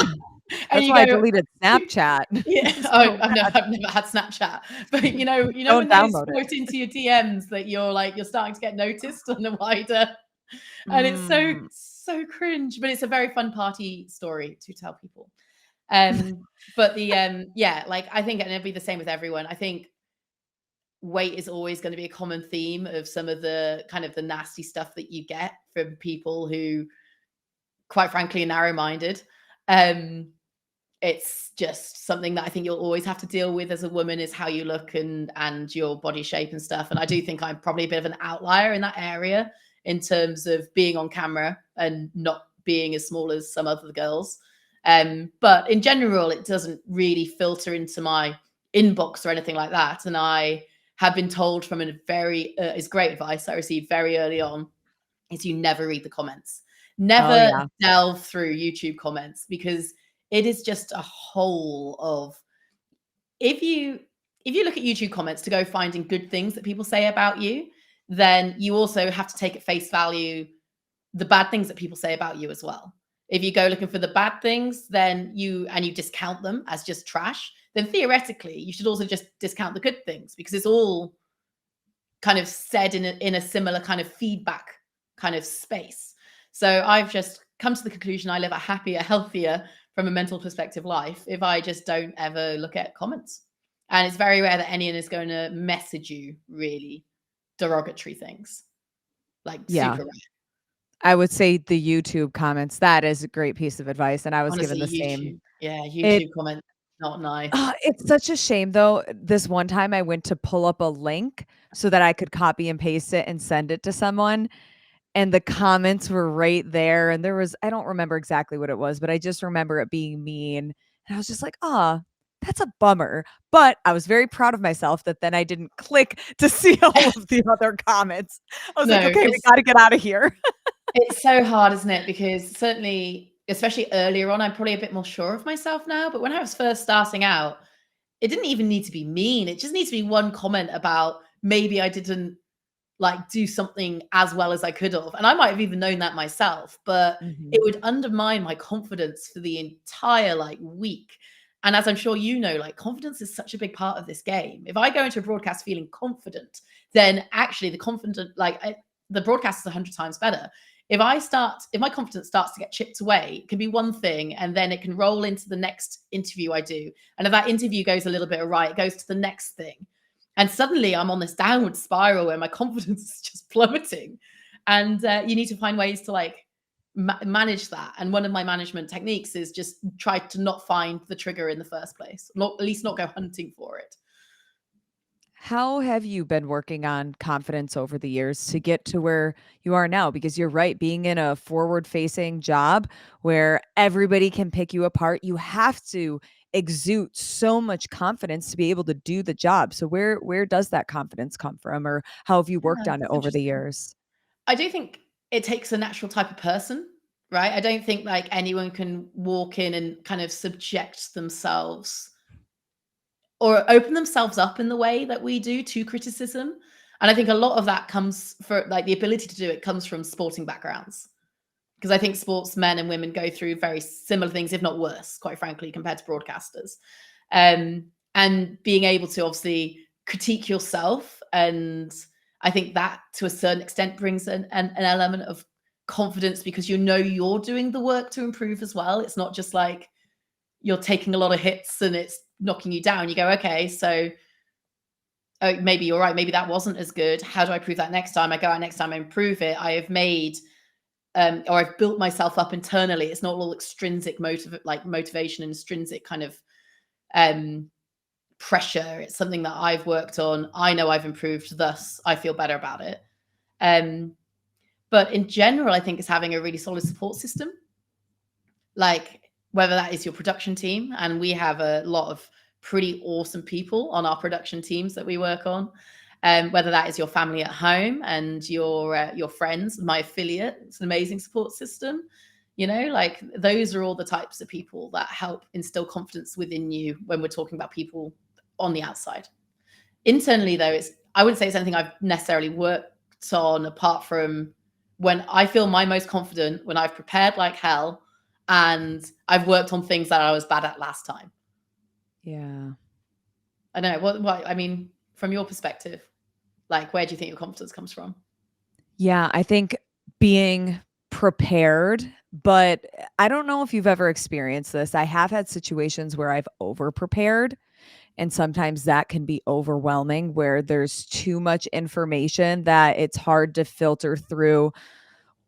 Speaker 2: And
Speaker 1: That's
Speaker 2: you
Speaker 1: why I
Speaker 2: go,
Speaker 1: deleted Snapchat.
Speaker 2: yeah.
Speaker 1: It's
Speaker 2: Oh,
Speaker 1: so bad.
Speaker 2: I've never had Snapchat, but when
Speaker 1: Don't
Speaker 2: those
Speaker 1: download it.
Speaker 2: float into your DMs that you're starting to get noticed on the wider, and it's
Speaker 1: Mm.
Speaker 2: so cringe, but it's a very fun party story to tell people. But yeah, like I think, and it'll be the same with everyone. I think weight is always going to be a common theme of some of the kind of the nasty stuff that you get from people who, quite frankly, are narrow-minded. Um, it's just something that I think you'll always have to deal with as a woman is how you look and your body shape and stuff. And I do think I'm probably a bit of an outlier in that area in terms of being on camera and not being as small as some other girls. But in general, it doesn't really filter into my inbox or anything like that. And I have been told from a very is great advice I received very early on is you never read the comments.
Speaker 1: Oh,
Speaker 2: Never
Speaker 1: yeah.
Speaker 2: delve through YouTube comments because it is just a hole of if you look at YouTube comments to go finding good things that people say about you, then you also have to take at face value the bad things that people say about you as well. If you go looking for the bad things, then you discount them as just trash, then theoretically you should also just discount the good things because it's all kind of said in a similar kind of feedback kind of space. So I've just come to the conclusion I live a happier, healthier from a mental perspective life if I just don't ever look at comments. And it's very rare that anyone is going to message you really derogatory things, like
Speaker 1: Yeah.
Speaker 2: super rare.
Speaker 1: I would say the YouTube comments, that is a great piece of advice, and I was given
Speaker 2: Honestly,
Speaker 1: the same.
Speaker 2: YouTube. Yeah,
Speaker 1: It
Speaker 2: YouTube comment, not nice.
Speaker 1: it's such a shame though. This one time I went to pull up a link so that I could copy and paste it and send it to someone, and the comments were right there, and there was, I don't remember exactly what it was, but I just remember it being mean, and I was just like, "Ah, that's a bummer." But I was very proud of myself that then I didn't click to see all of the other comments. I was like,
Speaker 2: No,
Speaker 1: "Okay, we gotta get out of here."
Speaker 2: it's so hard, isn't it? Because certainly, especially earlier on, I'm probably a bit more sure of myself now. But when I was first starting out, it didn't even need to be mean. It just needs to be one comment about maybe I didn't like do something as well as I could have. And I might have even known that myself, but it
Speaker 1: Mhm.
Speaker 2: would undermine my confidence for the entire like week. And as I'm sure you know, like confidence is such a big part of this game. If I go into a broadcast feeling confident, then actually the broadcast is 100 times better. If my confidence starts to get chipped away, it can be one thing and then it can roll into the next interview I do. And if that interview goes a little bit awry, it goes to the next thing. And suddenly I'm on this downward spiral where my confidence is just plummeting. And you need to find ways to like manage that. And one of my management techniques is just try to not find the trigger in the first place, not at least not go hunting for it.
Speaker 1: How have you been working on confidence over the years to get to where you are now? Because you're right, being in a forward facing job where everybody can pick you apart, you have to exude so much confidence to be able to do the job. So where does that confidence come from, or how have you
Speaker 2: Yeah,
Speaker 1: worked on it
Speaker 2: it's
Speaker 1: over the
Speaker 2: interesting.
Speaker 1: years?
Speaker 2: I do think it takes a natural type of person, right? I don't think like anyone can walk in and kind of subject themselves or open themselves up in the way that we do to criticism. And I think a lot of that comes for like the ability to do it comes from sporting backgrounds. Because I think sportsmen and women go through very similar things, if not worse, quite frankly, compared to broadcasters. And being able to obviously critique yourself. And I think that to a certain extent brings an element of confidence because you know you're doing the work to improve as well. It's not just like you're taking a lot of hits and it's knocking you down. You go, okay, so oh, maybe you're right. Maybe that wasn't as good. How do I prove that next time? I go out next time, I improve it. I have made or I've built myself up internally. It's not all extrinsic motivation and extrinsic kind of pressure. It's something that I've worked on. I know I've improved, thus I feel better about it. Um, but in general, I think it's having a really solid support system, like whether that is your production team, and we have a lot of pretty awesome people on our production teams that we work on. Whether that is your family at home and your friends, my affiliate, it's an amazing support system. You know, like those are all the types of people that help instill confidence within you when we're talking about people on the outside. Internally, though, I wouldn't say it's anything I've necessarily worked on apart from when I feel my most confident when I've prepared like hell and I've worked on things that I was bad at last time.
Speaker 1: Yeah.
Speaker 2: I don't know what I mean from your perspective. Like, where do you think your confidence comes from?
Speaker 1: Yeah, I think being prepared, but I don't know if you've ever experienced this. I have had situations where I've over prepared, and sometimes that can be overwhelming where there's too much information that it's hard to filter through.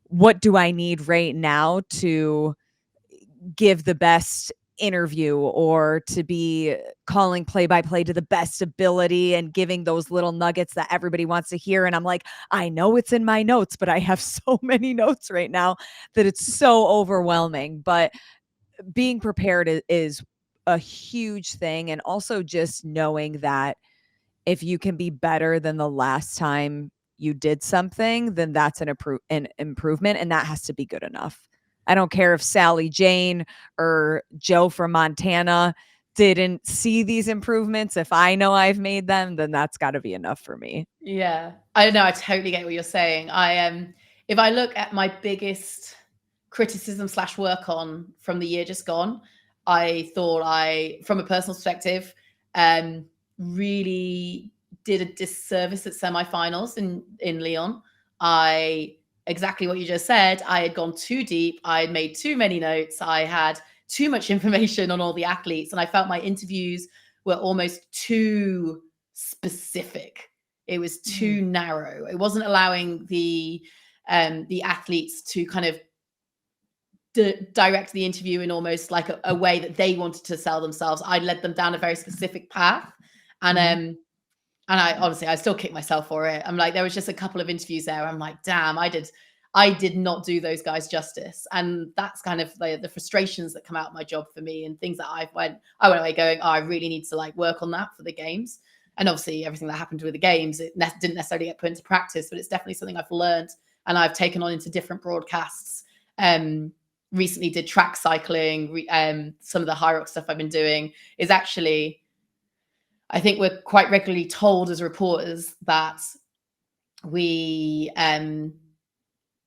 Speaker 1: What do I need right now to give the best interview, or to be calling play by play to the best ability and giving those little nuggets that everybody wants to hear? And I'm like, I know it's in my notes, but I have so many notes right now that it's so overwhelming. But being prepared is a huge thing. And also just knowing that if you can be better than the last time you did something, then that's an improvement, and that has to be good enough. I don't care if Sally Jane or Joe from Montana didn't see these improvements. If I know I've made them, then that's got to be enough for me.
Speaker 2: Yeah, I know. I totally get what you're saying. I if I look at my biggest criticism slash work on from the year just gone, I thought from a personal perspective, really did a disservice at semifinals in Lyon. I exactly what you just said. I had gone too deep. I had made too many notes. I had too much information on all the athletes, and I felt my interviews were almost too specific. It was too narrow. It wasn't allowing the athletes to kind of direct the interview in almost like a way that they wanted to sell themselves. I led them down a very specific path, and I honestly, I still kick myself for it. I'm like, there was just a couple of interviews there. I'm like, damn, I did not do those guys justice. And that's kind of the frustrations that come out of my job for me, and things that I went away going, oh, I really need to like work on that for the games. And obviously everything that happened with the games, it didn't necessarily get put into practice, but it's definitely something I've learned and I've taken on into different broadcasts. Recently did track cycling. Some of the high rock stuff I've been doing is actually, I think we're quite regularly told as reporters that we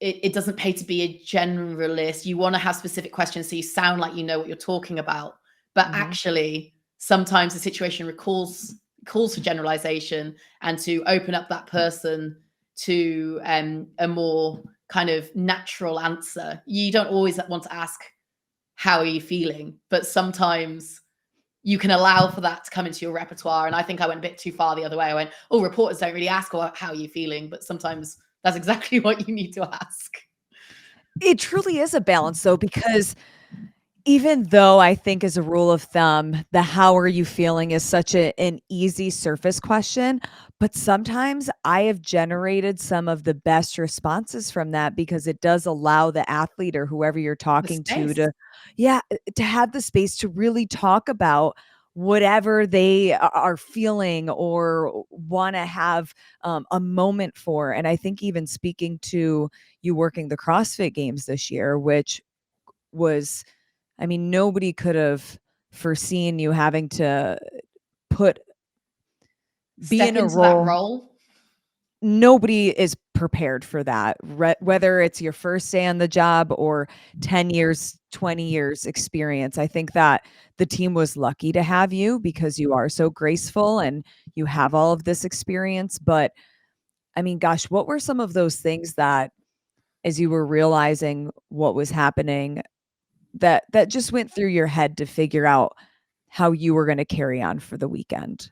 Speaker 2: it doesn't pay to be a generalist. You want to have specific questions so you sound like you know what you're talking about. But actually, sometimes the situation calls for generalization and to open up that person to a more kind of natural answer. You don't always want to ask, how are you feeling? But sometimes you can allow for that to come into your repertoire. And I think I went a bit too far the other way. I went, oh, reporters don't really ask, how are you feeling? But sometimes that's exactly what you need to ask.
Speaker 1: It truly is a balance, though, because even though I think as a rule of thumb, the how are you feeling is such an easy surface question, but sometimes I have generated some of the best responses from that because it does allow the athlete or whoever you're talking to have the space to really talk about whatever they are feeling or want to have a moment for. And I think even speaking to you working the CrossFit Games this year, which was, I mean, nobody could have foreseen you having to be in a
Speaker 2: that role.
Speaker 1: Nobody is prepared for that, whether it's your first day on the job or 10 years, 20 years experience. I think that the team was lucky to have you because you are so graceful and you have all of this experience. But I mean, gosh, what were some of those things that, as you were realizing what was happening, that just went through your head to figure out how you were going to carry on for the weekend?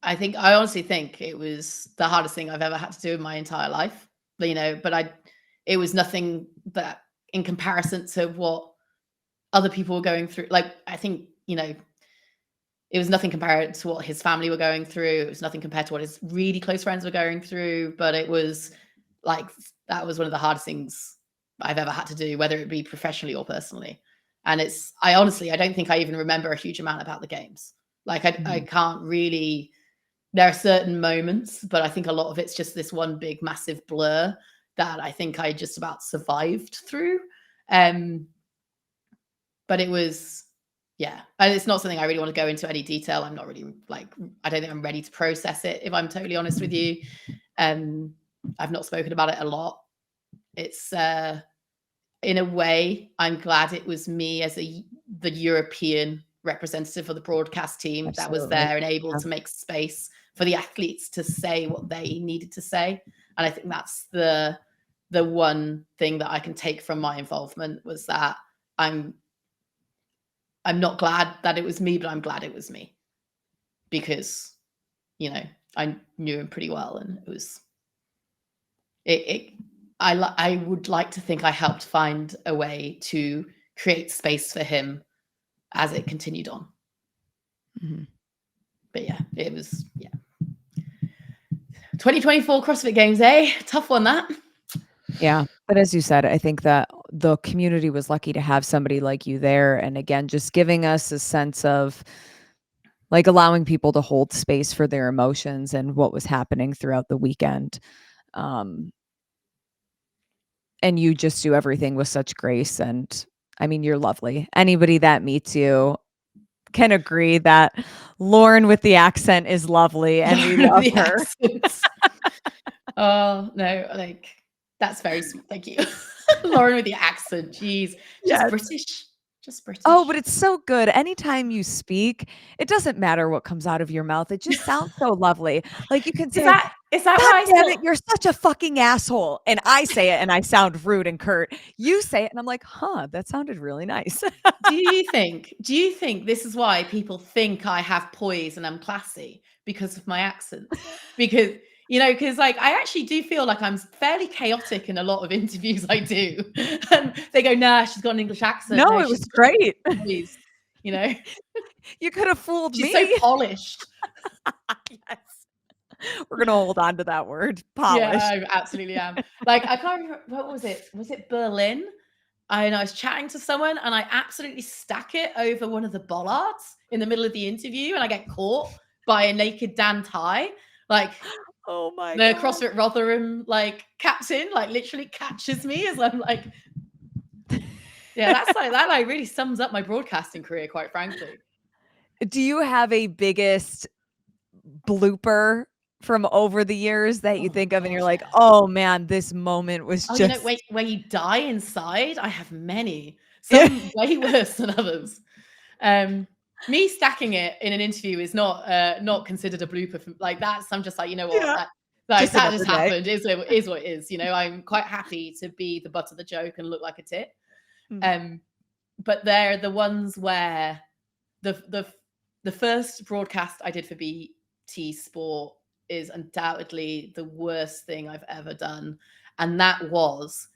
Speaker 2: I honestly think it was the hardest thing I've ever had to do in my entire life, but it was nothing that in comparison to what other people were going through. Like, I think, it was nothing compared to what his family were going through. It was nothing compared to what his really close friends were going through, but it was like, that was one of the hardest things I've ever had to do, whether it be professionally or personally. And I honestly don't think I even remember a huge amount about the games. Like, I can't really. There are certain moments, but I think a lot of it's just this one big, massive blur that I think I just about survived through. But it was, and it's not something I really want to go into any detail. I'm not really I don't think I'm ready to process it, if I'm totally honest with you. I've not spoken about it a lot. It's, in a way, I'm glad it was me as the European representative of the broadcast team that was there and able to make space for the athletes to say what they needed to say. And I think that's the one thing that I can take from my involvement, was that I'm not glad that it was me, but I'm glad it was me, because I knew him pretty well, and it was I would like to think I helped find a way to create space for him as it continued on. But it was 2024 CrossFit Games, tough one, that.
Speaker 1: Yeah, but as you said, I think that the community was lucky to have somebody like you there, and again, just giving us a sense of like allowing people to hold space for their emotions and what was happening throughout the weekend. And you just do everything with such grace, and I mean, you're lovely. Anybody that meets you can agree that Lauren with the accent is lovely, and we love her.
Speaker 2: Oh no, that's very sweet. Thank you. Lauren with the accent. Jeez, she's British. Just British.
Speaker 1: Oh, but it's so good. Anytime you speak, it doesn't matter what comes out of your mouth. It just sounds so lovely. Like you can say,
Speaker 2: is that
Speaker 1: God
Speaker 2: why I
Speaker 1: damn
Speaker 2: still
Speaker 1: it, you're such a fucking asshole. And I say it and I sound rude and curt. You say it and I'm like, huh, that sounded really nice.
Speaker 2: do you think this is why people think I have poise and I'm classy because of my accent? Because because like I actually do feel like I'm fairly chaotic in a lot of interviews I do. And they go, nah, she's got an English accent.
Speaker 1: No,
Speaker 2: No,
Speaker 1: it
Speaker 2: she's
Speaker 1: was great.
Speaker 2: poise. You know,
Speaker 1: You could have fooled
Speaker 2: she's so
Speaker 1: me.
Speaker 2: polished.
Speaker 1: Yes. We're going to hold on to that word,
Speaker 2: Yeah,
Speaker 1: polished.
Speaker 2: I absolutely am. Like I can't remember, what was it? Was it Berlin? I was chatting to someone and I absolutely stack it over one of the bollards in the middle of the interview, and I get caught by a naked Dan Ty, like
Speaker 1: Oh my
Speaker 2: the
Speaker 1: God.
Speaker 2: CrossFit Rotherham like captain, like literally catches me as I'm like, yeah, that's like that like really sums up my broadcasting career, quite frankly.
Speaker 1: Do you have a biggest blooper from over the years that you
Speaker 2: Oh my
Speaker 1: think of and
Speaker 2: god,
Speaker 1: you're like,
Speaker 2: yeah.
Speaker 1: oh man, this moment was
Speaker 2: Oh,
Speaker 1: just
Speaker 2: where you die inside, I have many.
Speaker 1: yeah.
Speaker 2: Some way worse than others. Me stacking it in an interview is not considered a blooper for, like that's I'm just like, you know what,
Speaker 1: Yeah.
Speaker 2: that
Speaker 1: Just
Speaker 2: that
Speaker 1: another
Speaker 2: just
Speaker 1: day.
Speaker 2: happened. Is what it is. I'm quite happy to be the butt of the joke and look like a tit.
Speaker 1: Mm.
Speaker 2: But they're the ones where the first broadcast I did for BT Sport is undoubtedly the worst thing I've ever done. And that was,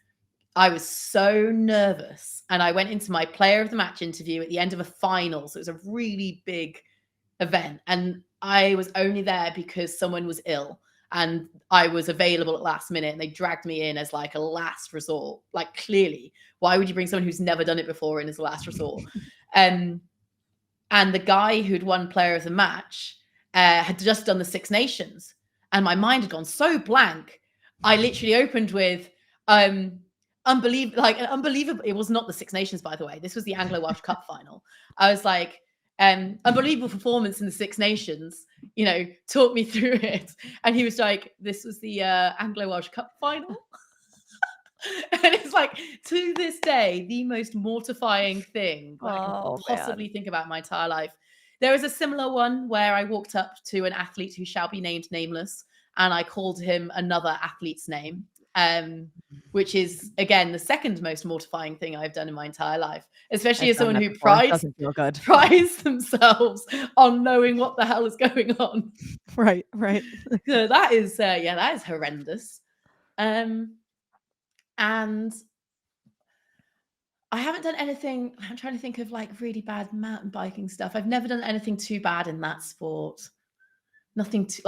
Speaker 2: I was so nervous. And I went into my player of the match interview at the end of a final. So it was a really big event. And I was only there because someone was ill and I was available at last minute, and they dragged me in as like a last resort. Like, clearly, why would you bring someone who's never done it before in as a last resort? And the guy who'd won player of the match had just done the Six Nations, and my mind had gone so blank. I literally opened with unbelievable. It was not the Six Nations, by the way. This was the Anglo Welsh Cup final. I was like, unbelievable performance in the Six Nations. Talk me through it. And he was like, this was the Anglo Welsh Cup final. And it's like, to this day, the most mortifying thing that I can possibly think about in my entire life. There was a similar one where I walked up to an athlete who shall be named nameless, and I called him another athlete's name, which is, again, the second most mortifying thing I've done in my entire life, especially as someone who
Speaker 1: Doesn't feel good.
Speaker 2: prides themselves on knowing what the hell is going on.
Speaker 1: Right.
Speaker 2: So that is horrendous. And I haven't done anything. I'm trying to think of like really bad mountain biking stuff. I've never done anything too bad in that sport. Nothing too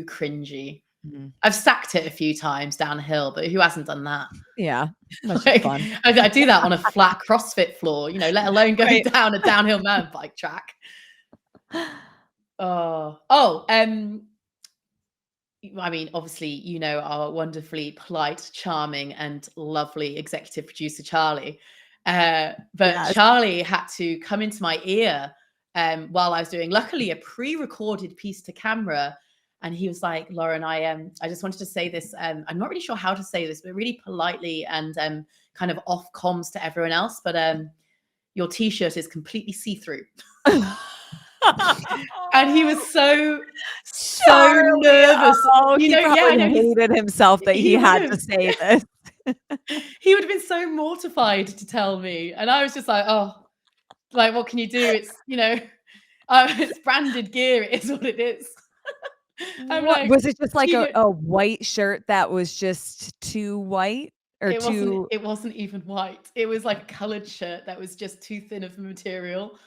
Speaker 2: cringy.
Speaker 1: Mhm.
Speaker 2: I've stacked it a few times downhill, but who hasn't done that?
Speaker 1: Yeah. That's just fun.
Speaker 2: I do that on a flat CrossFit floor, let alone going
Speaker 1: Right.
Speaker 2: down a downhill mountain bike track. I mean, obviously, our wonderfully polite, charming, and lovely executive producer, Charlie. But
Speaker 1: Yes.
Speaker 2: Charlie had to come into my ear while I was doing, luckily, a pre-recorded piece to camera. And he was like, Lauren, I just wanted to say this. I'm not really sure how to say this, but really politely and kind of off comms to everyone else. But your T-shirt is completely see-through. And he was so nervous.
Speaker 1: He probably hated himself that he had to say this.
Speaker 2: He would have been so mortified to tell me. And I was just like, oh, like, what can you do? It's, it's branded gear. It is what it is.
Speaker 1: Was it just like a white shirt that was just too white?
Speaker 2: It wasn't even white. It was like a colored shirt that was just too thin of a material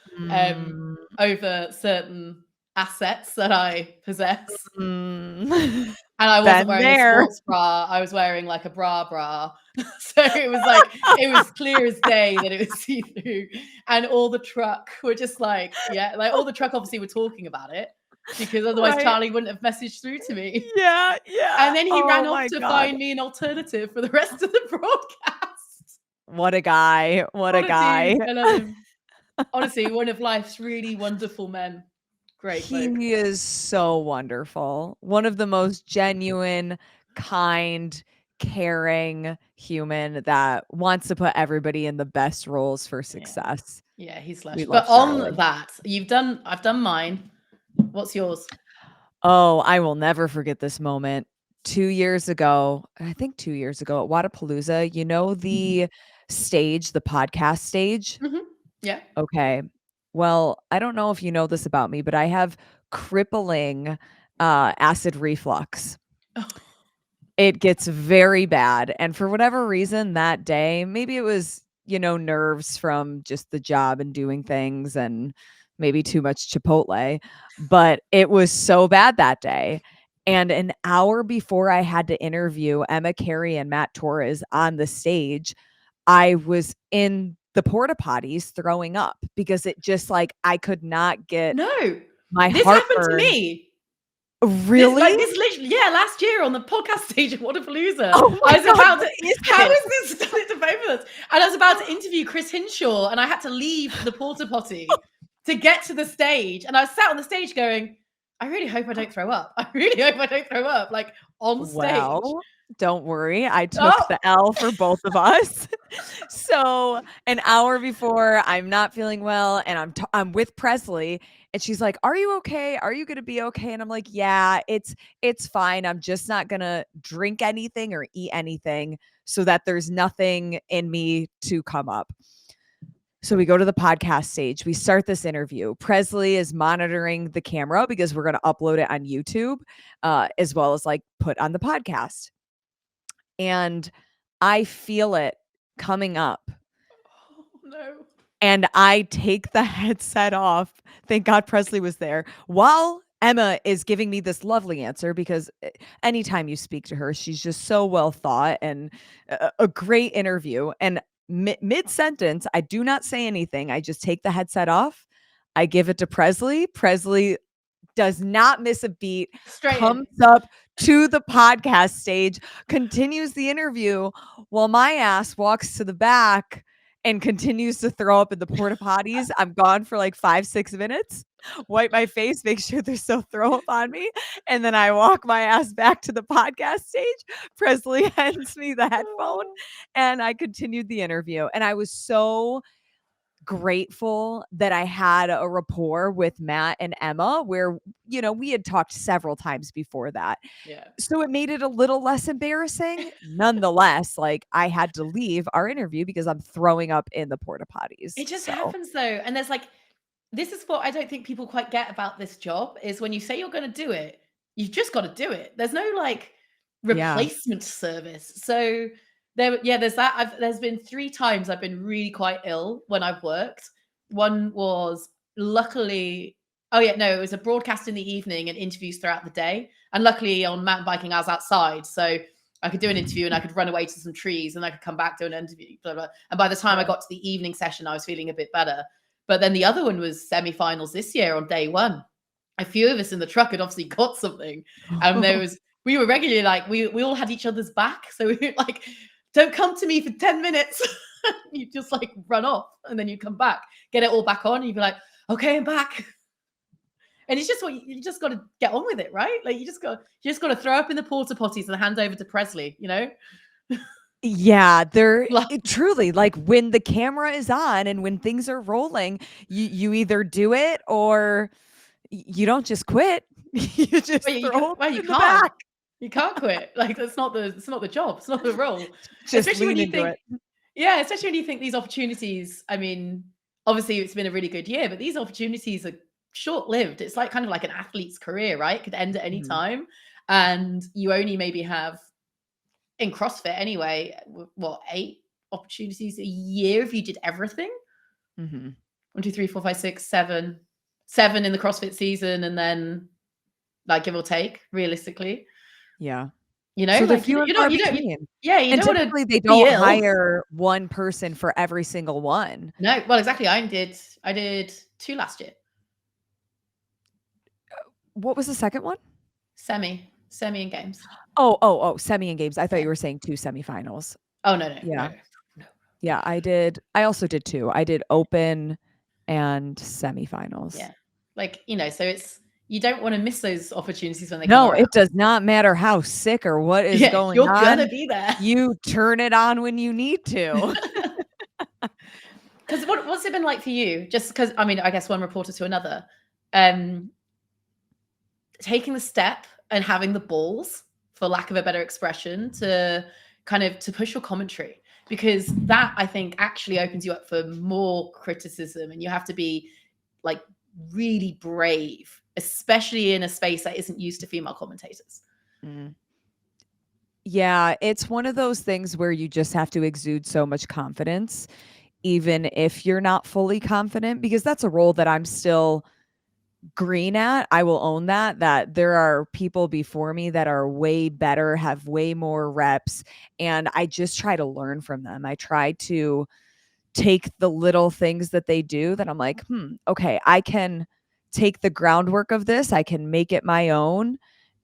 Speaker 2: over certain assets that I possess. And I wasn't wearing a sports bra. I was wearing like a bra. So it was like, it was clear as day that it was see-through. And all the truck were just like, all the truck obviously were talking about it, because otherwise Charlie wouldn't have messaged through to me.
Speaker 1: Yeah.
Speaker 2: And then he ran off to find me an alternative for the rest of the broadcast.
Speaker 1: What a guy. What a guy.
Speaker 2: Dude. I love him. Honestly, one of life's really wonderful men. Great bloke.
Speaker 1: He is so wonderful. One of the most genuine, kind, caring human that wants to put everybody in the best roles for success.
Speaker 2: Yeah, he's
Speaker 1: We
Speaker 2: lush.
Speaker 1: love
Speaker 2: But on
Speaker 1: Charlie.
Speaker 2: that, I've done mine. What's yours?
Speaker 1: Oh, I will never forget this moment. 2 years ago, I think 2 years ago at Wodapalooza, you know the stage, the podcast stage?
Speaker 2: Hmm. Yeah.
Speaker 1: Okay. Well, I don't know if you know this about me, but I have crippling, acid reflux. It gets very bad, and for whatever reason that day, maybe it was, nerves from just the job and doing things and maybe too much Chipotle, but it was so bad that day, and an hour before I had to interview Emma Carey and Matt Torres on the stage, I was in the porta potties throwing up because it just, I could not get
Speaker 2: No,
Speaker 1: my
Speaker 2: this happened to
Speaker 1: heartburn.
Speaker 2: me.
Speaker 1: Really?
Speaker 2: This literally, yeah, last year on the podcast stage at Wodapalooza,
Speaker 1: Oh my
Speaker 2: I was
Speaker 1: god,
Speaker 2: about
Speaker 1: what
Speaker 2: to,
Speaker 1: is
Speaker 2: how
Speaker 1: it?
Speaker 2: is this done it to both of us? And I was about to interview Chris Hinshaw, and I had to leave the porta potty to get to the stage. And I was sat on the stage going, I really hope I don't throw up. I really hope I don't throw up, like on stage.
Speaker 1: Well, don't worry, I took
Speaker 2: Oh,
Speaker 1: the L for both of us. So, an hour before, I'm not feeling well, and I'm with Presley, and she's like, "Are you okay? Are you gonna be okay?" And I'm like, "Yeah, it's fine. I'm just not gonna drink anything or eat anything so that there's nothing in me to come up." So we go to the podcast stage. We start this interview. Presley is monitoring the camera because we're going to upload it on YouTube, as well as put on the podcast. And I feel it coming up.
Speaker 2: no.
Speaker 1: And I take the headset off. Thank God Presley was there while Emma is giving me this lovely answer because anytime you speak to her, she's just so well thought and a great interview. And mid sentence, I do not say anything. I just take the headset off. I give it to Presley. Presley does not miss a beat,
Speaker 2: Straight in.
Speaker 1: comes up to the podcast stage, continues the interview while my ass walks to the back and continues to throw up in the porta potties. I'm gone for 5, 6 minutes, wipe my face, make sure there's no throw up on me. And then I walk my ass back to the podcast stage. Presley hands me the headphone and I continued the interview. And I was so grateful that I had a rapport with Matt and Emma where, we had talked several times before that.
Speaker 2: Yeah.
Speaker 1: So it made it a little less embarrassing. Nonetheless, I had to leave our interview because I'm throwing up in the porta potties.
Speaker 2: It just
Speaker 1: So,
Speaker 2: happens though. And there's this is what I don't think people quite get about this job is when you say you're going to do it, you've just got to do it. There's no
Speaker 1: yeah.
Speaker 2: replacement service. So there's that. There's been 3 times I've been really quite ill when I've worked. One was luckily, oh yeah, no, it was a broadcast in the evening and interviews throughout the day. And luckily on mountain biking, I was outside. So I could do an interview and I could run away to some trees and I could come back to an interview. Blah, blah. And by the time I got to the evening session, I was feeling a bit better. But then the other one was semi-finals this year on day one. A few of us in the truck had obviously got something. And we were regularly we all had each other's back. So we were like, don't come to me for 10 minutes. You just run off and then you come back, get it all back on. And you'd be like, okay, I'm back. And it's just what you just got to get on with it, right? You just got to throw up in the porta potties and hand over to Presley,
Speaker 1: Yeah, truly when the camera is on and when things are rolling, you either do it or you don't just quit. You just throw up in the
Speaker 2: can't.
Speaker 1: back.
Speaker 2: You can't quit. It's not the job. It's not the role.
Speaker 1: Just
Speaker 2: Especially when
Speaker 1: lean
Speaker 2: you
Speaker 1: into
Speaker 2: think,
Speaker 1: it.
Speaker 2: yeah, especially when you think these opportunities, I mean, obviously it's been a really good year, but these opportunities are short-lived. It's kind of like an athlete's career, right? It could end at any
Speaker 1: Mhm.
Speaker 2: time. And you only maybe have, in CrossFit anyway, 8 opportunities a year if you did everything?
Speaker 1: Mhm.
Speaker 2: 1, 2, 3, 4, 5, 6, 7. 7 in the CrossFit season, and then give or take, realistically.
Speaker 1: Yeah.
Speaker 2: You know,
Speaker 1: So they're
Speaker 2: you
Speaker 1: few and
Speaker 2: don't
Speaker 1: far
Speaker 2: you don't
Speaker 1: between.
Speaker 2: you
Speaker 1: And
Speaker 2: don't wanna
Speaker 1: typically they
Speaker 2: be
Speaker 1: don't
Speaker 2: ill.
Speaker 1: hire one person for every single one.
Speaker 2: No, well, exactly. I did 2 last year.
Speaker 1: What was the second one?
Speaker 2: Semi and games.
Speaker 1: Oh, semi and games. I thought
Speaker 2: Yeah.
Speaker 1: you were saying 2 semifinals.
Speaker 2: Oh, no, no,
Speaker 1: Yeah.
Speaker 2: no, no.
Speaker 1: Yeah, I also did 2. I did open and semifinals.
Speaker 2: Yeah. So you don't want to miss those opportunities when they come
Speaker 1: No,
Speaker 2: around.
Speaker 1: it does not matter how sick or what is
Speaker 2: Yeah,
Speaker 1: going
Speaker 2: you're
Speaker 1: on.
Speaker 2: gonna be there.
Speaker 1: You turn it on when you need to.
Speaker 2: Because what's it been like for you? Just because, I mean, I guess one reporter to another, um, taking the step and having the balls, for lack of a better expression, to kind of to push your commentary, because that, I think, actually opens you up for more criticism, and you have to be like really brave, especially in a space that isn't used to female commentators.
Speaker 1: Mm. Yeah, it's one of those things where you just have to exude so much confidence, even if you're not fully confident, because that's a role that I'm still green at. I will own that there are people before me that are way better, have way more reps, and I just try to learn from them. I try to take the little things that they do that I'm like, okay, I can take the groundwork of this, I can make it my own,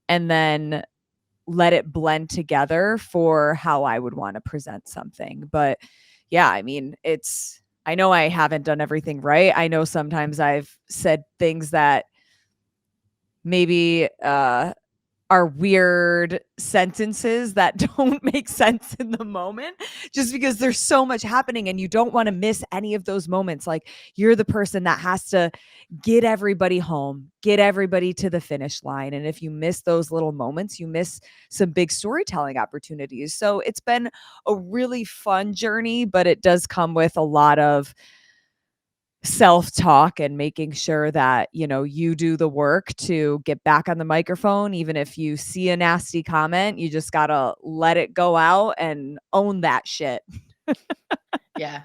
Speaker 1: and then let it blend together for how I would want to present something. But yeah, I mean, I know I haven't done everything right. I know sometimes I've said things that maybe are weird sentences that don't make sense in the moment, just because there's so much happening and you don't want to miss any of those moments. Like, you're the person that has to get everybody home, get everybody to the finish line. And if you miss those little moments, you miss some big storytelling opportunities. So it's been a really fun journey, but it does come with a lot of self-talk and making sure that, you do the work to get back on the microphone. Even if you see a nasty comment, you just gotta let it go out and own that shit.
Speaker 2: Yeah,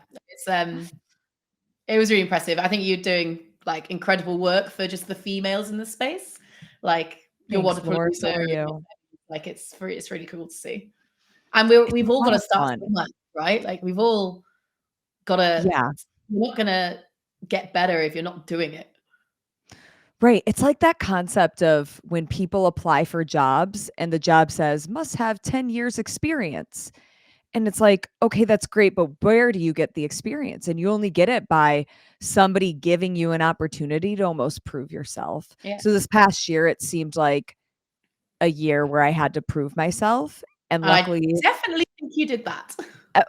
Speaker 2: it was really impressive. I think you're doing like incredible work for just the females in the space, like your
Speaker 1: Thanks, Laura. So
Speaker 2: Wodapalooza.
Speaker 1: are you.
Speaker 2: Like it's really cool to see. And
Speaker 1: It's
Speaker 2: we've
Speaker 1: a
Speaker 2: all got
Speaker 1: lot
Speaker 2: to
Speaker 1: of
Speaker 2: start
Speaker 1: fun.
Speaker 2: somewhere, right? Like we've all got to.
Speaker 1: Yeah.
Speaker 2: You're not gonna get better if you're not doing it.
Speaker 1: Right. It's like that concept of when people apply for jobs and the job says must have 10 years experience. And it's like, okay, that's great, but where do you get the experience? And you only get it by somebody giving you an opportunity to almost prove yourself.
Speaker 2: Yeah,
Speaker 1: So this past year, it seemed like a year where I had to prove myself. And
Speaker 2: and I
Speaker 1: luckily,
Speaker 2: definitely think you did that.
Speaker 1: uh,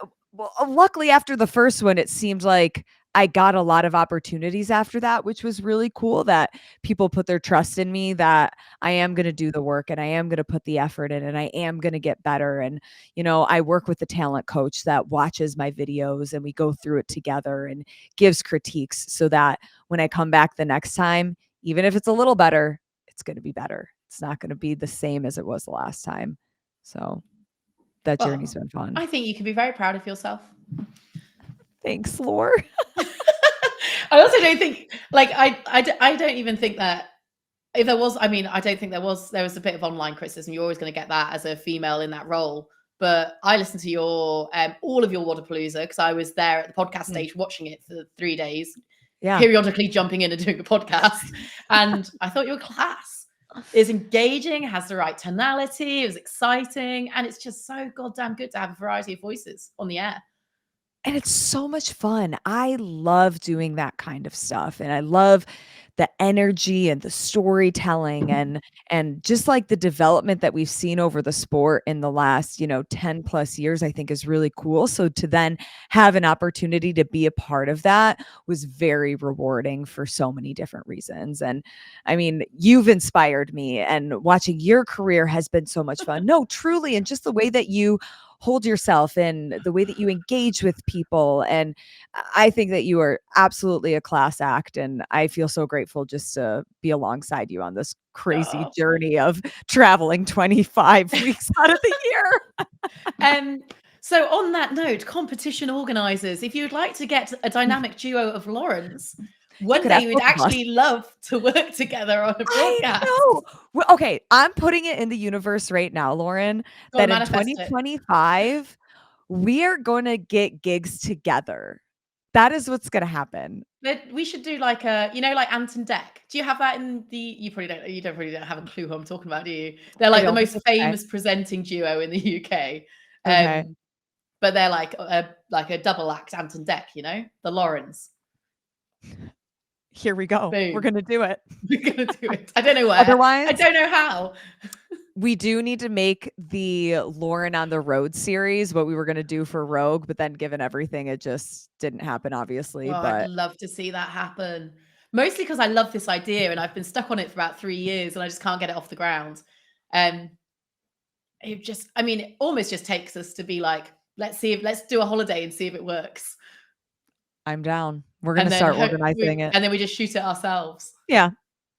Speaker 1: luckily after the first one, it seemed like I got a lot of opportunities after that, which was really cool, that people put their trust in me, that I am going to do the work and I am going to put the effort in and I am going to get better. And, I work with the talent coach that watches my videos and we go through it together and gives critiques so that when I come back the next time, even if it's a little better, it's going to be better. It's not going to be the same as it was the last time. So that journey's
Speaker 2: Well,
Speaker 1: been fun.
Speaker 2: I think you can be very proud of yourself.
Speaker 1: Thanks, Lore.
Speaker 2: I also don't think, like, I don't even think that if there was, I mean, I don't think there was a bit of online criticism. You're always going to get that as a female in that role. But I listened to your all of your Wodapalooza because I was there at the podcast stage watching it for 3 days,
Speaker 1: Yeah.
Speaker 2: periodically jumping in and doing a podcast. And I thought your class is engaging, has the right tonality, it was exciting, and it's just so goddamn good to have a variety of voices on the air.
Speaker 1: And it's so much fun. I love doing that kind of stuff, and I love the energy and the storytelling and just like the development that we've seen over the sport in the last, 10 plus years, I think is really cool. So to then have an opportunity to be a part of that was very rewarding for so many different reasons. And I mean, you've inspired me, and watching your career has been so much fun. No, truly, and just the way that you hold yourself and the way that you engage with people. And I think that you are absolutely a class act. And I feel so grateful just to be alongside you on this crazy
Speaker 2: Oh.
Speaker 1: journey of traveling 25 weeks out of the year.
Speaker 2: So on that note, competition organizers, if you'd like to get a dynamic duo of Laurens,
Speaker 1: You
Speaker 2: one
Speaker 1: could
Speaker 2: day
Speaker 1: have
Speaker 2: we'd
Speaker 1: both of us.
Speaker 2: actually love to work together on a
Speaker 1: I
Speaker 2: broadcast.
Speaker 1: know. Well, okay, I'm putting it in the universe right now, Lauren,
Speaker 2: Go on,
Speaker 1: that in
Speaker 2: manifest it.
Speaker 1: 2025, we are going to get gigs together. That is what's going to happen.
Speaker 2: But we should do like a, like Ant and Dec. Do you have that in the? You don't really don't have a clue who I'm talking about, do you? They're
Speaker 1: I
Speaker 2: like the
Speaker 1: don't, but
Speaker 2: most
Speaker 1: that's okay.
Speaker 2: famous presenting duo in the UK.
Speaker 1: Okay.
Speaker 2: But they're like a double act, Ant and Dec. The Laurens.
Speaker 1: Here we go.
Speaker 2: Boom.
Speaker 1: We're going to do it.
Speaker 2: We're going to do it. I don't know where.
Speaker 1: Otherwise,
Speaker 2: I don't know how.
Speaker 1: we do need to make the Lauren on the Road series, what we were going to do for Rogue, but then given everything, it just didn't happen, obviously.
Speaker 2: Oh,
Speaker 1: but
Speaker 2: I'd love to see that happen. Mostly because I love this idea and I've been stuck on it for about 3 years and I just can't get it off the ground. It almost just takes us to be like, let's do a holiday and see if it works.
Speaker 1: I'm down. We're going to start organizing it.
Speaker 2: And then we just shoot it ourselves.
Speaker 1: Yeah.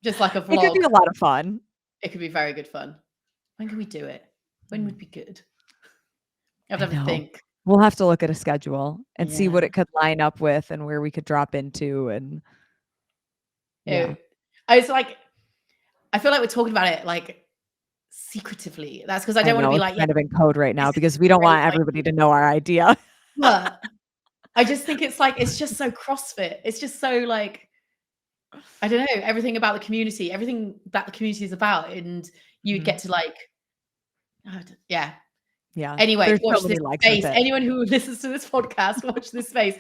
Speaker 2: Just like a vlog.
Speaker 1: It could be a lot of fun.
Speaker 2: It could be very good fun. When can we do it? When would be good? I have to think.
Speaker 1: We'll have to look at a schedule and see what it could line up with and where we could drop into. And
Speaker 2: it's like, I feel like we're talking about it like secretively. That's because I don't want to be like
Speaker 1: kind of in code right now because we don't want everybody to know our idea.
Speaker 2: But I just think it's like, it's just so CrossFit. It's just so like, I don't know, everything about the community, everything that the community is about. And you get to like, yeah. Anyway, watch this space. Anyone who listens to this podcast, watch this space.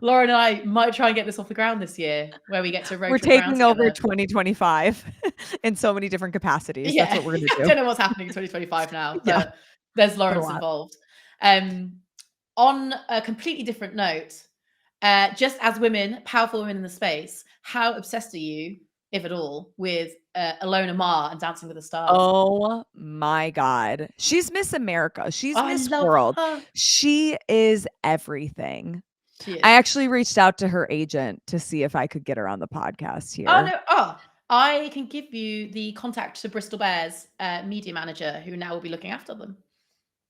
Speaker 2: Lauren and I might try and get this off the ground this year, where we get to road.
Speaker 1: We're taking over 2025 in so many different capacities. That's what we're going to do.
Speaker 2: I don't know what's happening in 2025 now, but there's Lawrence involved. On a completely different note, just as women, powerful women in the space, how obsessed are you, if at all, with Ilona Maher and Dancing with the Stars?
Speaker 1: Oh my God. She's Miss America. She's Miss World.
Speaker 2: Her.
Speaker 1: She is everything. She is. I actually reached out to her agent to see if I could get her on the podcast here.
Speaker 2: Oh, no. I can give you the contact to Bristol Bears media manager who now will be looking after them.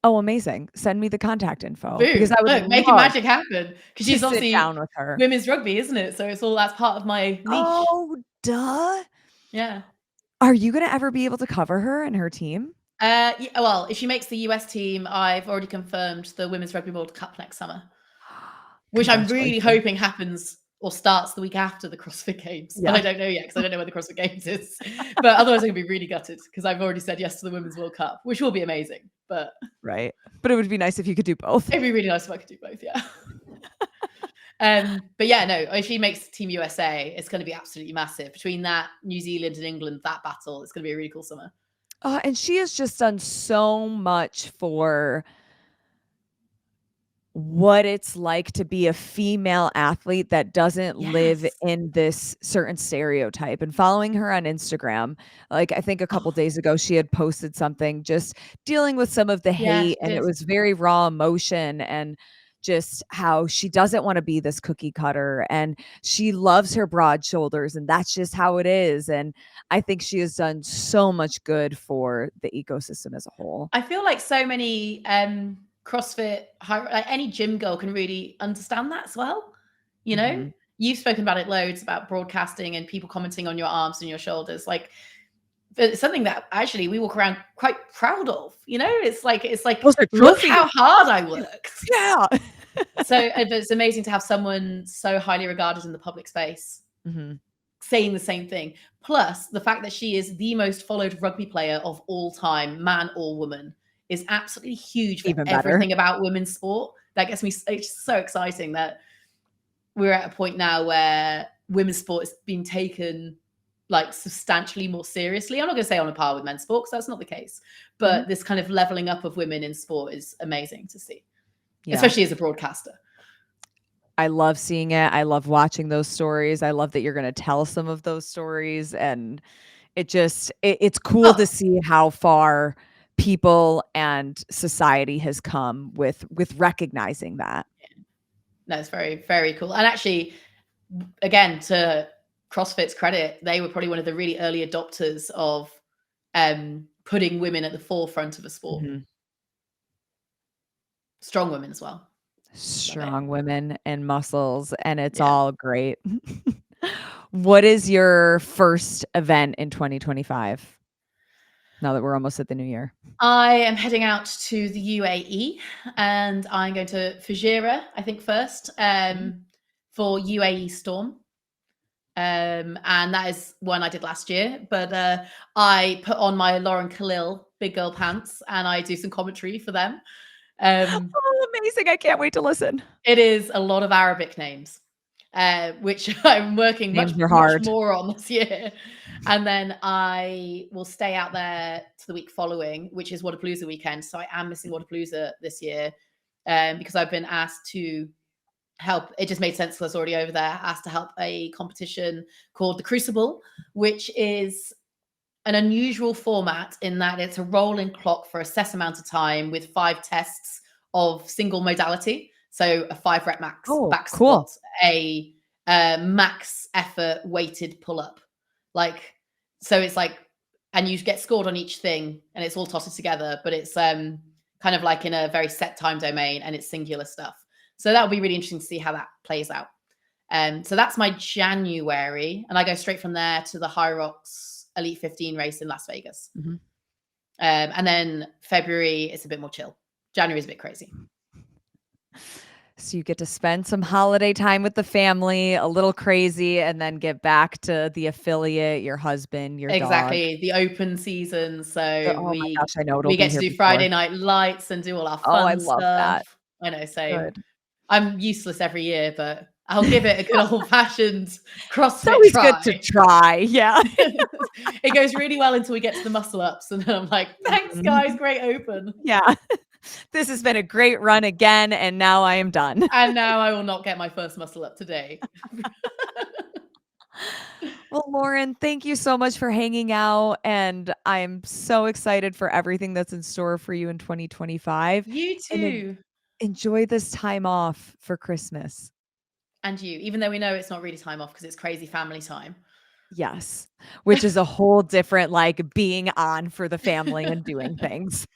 Speaker 1: Oh, amazing. Send me the contact info.
Speaker 2: Boom.
Speaker 1: Because I would
Speaker 2: making magic happen. Because she's obviously
Speaker 1: down with her.
Speaker 2: Women's rugby, isn't it? So that's part of my niche.
Speaker 1: Oh, duh.
Speaker 2: Yeah.
Speaker 1: Are you going to ever be able to cover her and her team?
Speaker 2: Well, if she makes the US team, I've already confirmed the Women's Rugby World Cup next summer, which I'm really hoping happens or starts the week after the CrossFit Games. Yeah. But I don't know yet because I don't know where the CrossFit Games is. But otherwise, I'm going to be really gutted because I've already said yes to the Women's World Cup, which will be amazing. But
Speaker 1: it would be nice if you could do both.
Speaker 2: It'd be really nice if I could do both. Yeah. But yeah, no, if she makes Team USA, it's going to be absolutely massive. Between that, New Zealand and England, that battle, it's going to be a really cool summer.
Speaker 1: And she has just done so much for what it's like to be a female athlete that doesn't live in this certain stereotype. And following her on Instagram, like I think a couple days ago, she had posted something just dealing with some of the hate, and it was very raw emotion and just how she doesn't want to be this cookie cutter and she loves her broad shoulders and that's just how it is. And I think she has done so much good for the ecosystem as a whole.
Speaker 2: I feel like so many CrossFit, any gym girl can really understand that as well. You know, you've spoken about it loads about broadcasting and people commenting on your arms and your shoulders. Like it's something that actually we walk around quite proud of, you know, it's like, look how hard I worked.
Speaker 1: Yeah.
Speaker 2: So it's amazing to have someone so highly regarded in the public space saying the same thing. Plus the fact that she is the most followed rugby player of all time, man or woman, is absolutely huge for everything about women's sport. That gets me, it's so exciting that we're at a point now where women's sport is being taken like substantially more seriously. I'm not going to say on a par with men's sport because that's not the case, but this kind of leveling up of women in sport is amazing to see, especially as a broadcaster.
Speaker 1: I love seeing it. I love watching those stories. I love that you're going to tell some of those stories, and it's cool to see how far people and society has come with recognizing that.
Speaker 2: That's very, very cool. And actually, again, to CrossFit's credit, they were probably one of the really early adopters of putting women at the forefront of a sport. Strong women as well.
Speaker 1: Strong women and muscles, and it's all great. What is your first event in 2025? Now that we're almost at the new year.
Speaker 2: I am heading out to the UAE and I'm going to Fujairah, I think first, for UAE Storm. And that is one I did last year, but I put on my LaurenK Kalil big girl pants and I do some commentary for them.
Speaker 1: Oh, amazing. I can't wait to listen.
Speaker 2: It is a lot of Arabic names. which I'm working
Speaker 1: Names are
Speaker 2: much
Speaker 1: hard.
Speaker 2: more on this year. And then I will stay out there to the week following, which is Wodapalooza weekend. So I am missing Wodapalooza this year because I've been asked to help. It just made sense because I was already over there, asked to help a competition called the Crucible, which is an unusual format in that it's a rolling clock for a set amount of time with 5 tests of single modality. So a 5 rep max back
Speaker 1: cool.
Speaker 2: squat, a max effort weighted pull up. Like, so it's like, and you get scored on each thing and it's all tossed together, but it's kind of like in a very set time domain and it's singular stuff. So that'll be really interesting to see how that plays out. So that's my January, and I go straight from there to the High Rocks Elite 15 race in Las Vegas.
Speaker 1: Mm-hmm.
Speaker 2: And then February, it's a bit more chill. January is a bit crazy.
Speaker 1: So you get to spend some holiday time with the family, a little crazy, and then get back to the affiliate, your husband, your
Speaker 2: exactly
Speaker 1: dog.
Speaker 2: The open season. So
Speaker 1: Oh my gosh, I know
Speaker 2: we get to do Friday
Speaker 1: before.
Speaker 2: night lights and do all our
Speaker 1: Oh, I
Speaker 2: fun
Speaker 1: love
Speaker 2: stuff.
Speaker 1: that.
Speaker 2: I know, same.
Speaker 1: Good.
Speaker 2: I'm useless every year, but I'll give it a good old-fashioned CrossFit
Speaker 1: It's always
Speaker 2: try.
Speaker 1: good to try. Yeah.
Speaker 2: It goes really well until we get to the muscle ups, and then I'm like, thanks, guys. Great open.
Speaker 1: Yeah. This has been a great run again, and now I am done.
Speaker 2: And now I will not get my first muscle up today.
Speaker 1: Well, Lauren, thank you so much for hanging out, and I'm so excited for everything that's in store for you in 2025.
Speaker 2: You too.
Speaker 1: Enjoy this time off for Christmas.
Speaker 2: And you, even though we know it's not really time off because it's crazy family time.
Speaker 1: Yes, which is a whole different, like, being on for the family and doing things.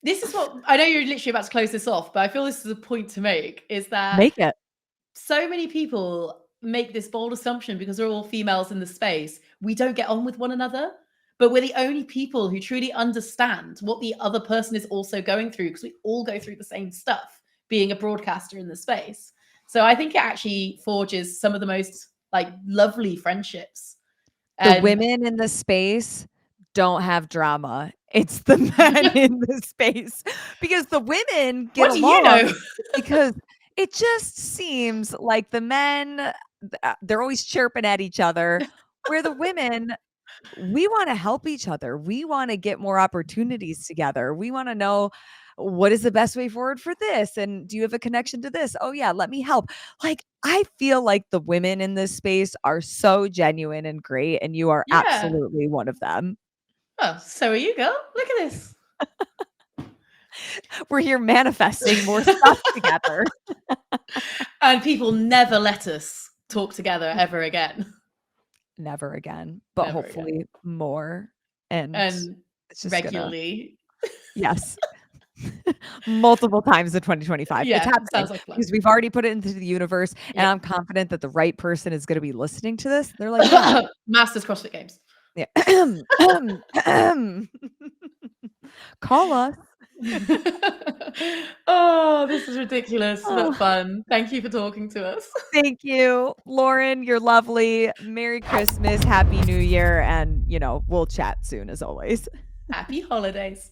Speaker 2: This is what I know you're literally about to close this off, but I feel this is a point to make, is that
Speaker 1: Make it.
Speaker 2: so many people make this bold assumption because we're all females in the space. We don't get on with one another, but we're the only people who truly understand what the other person is also going through because we all go through the same stuff being a broadcaster in the space. So I think it actually forges some of the most like lovely friendships.
Speaker 1: The women in the space don't have drama. It's the men in the space because the women get
Speaker 2: what
Speaker 1: along
Speaker 2: do you know?
Speaker 1: because it just seems like the men, they're always chirping at each other, where the women, we want to help each other. We want to get more opportunities together. We want to know what is the best way forward for this? And do you have a connection to this? Oh, yeah, let me help. Like, I feel like the women in this space are so genuine and great, and you are absolutely one of them.
Speaker 2: Oh, so are you, girl. Look at this.
Speaker 1: We're here manifesting more stuff together.
Speaker 2: And people never let us talk together ever again.
Speaker 1: Never again, but
Speaker 2: Never
Speaker 1: hopefully
Speaker 2: again.
Speaker 1: more. And it's just
Speaker 2: regularly.
Speaker 1: Yes. Multiple times in 2025.
Speaker 2: Yeah,
Speaker 1: it's happening
Speaker 2: sounds like fun.
Speaker 1: because we've already put it into the universe, and I'm confident that the right person is going to be listening to this. They're like, yeah.
Speaker 2: Masters CrossFit Games.
Speaker 1: Yeah. Call us.
Speaker 2: Oh, this is ridiculous, but fun. Thank you for talking to us.
Speaker 1: Thank you, Lauren. You're lovely. Merry Christmas, Happy New Year, and we'll chat soon as always.
Speaker 2: Happy holidays.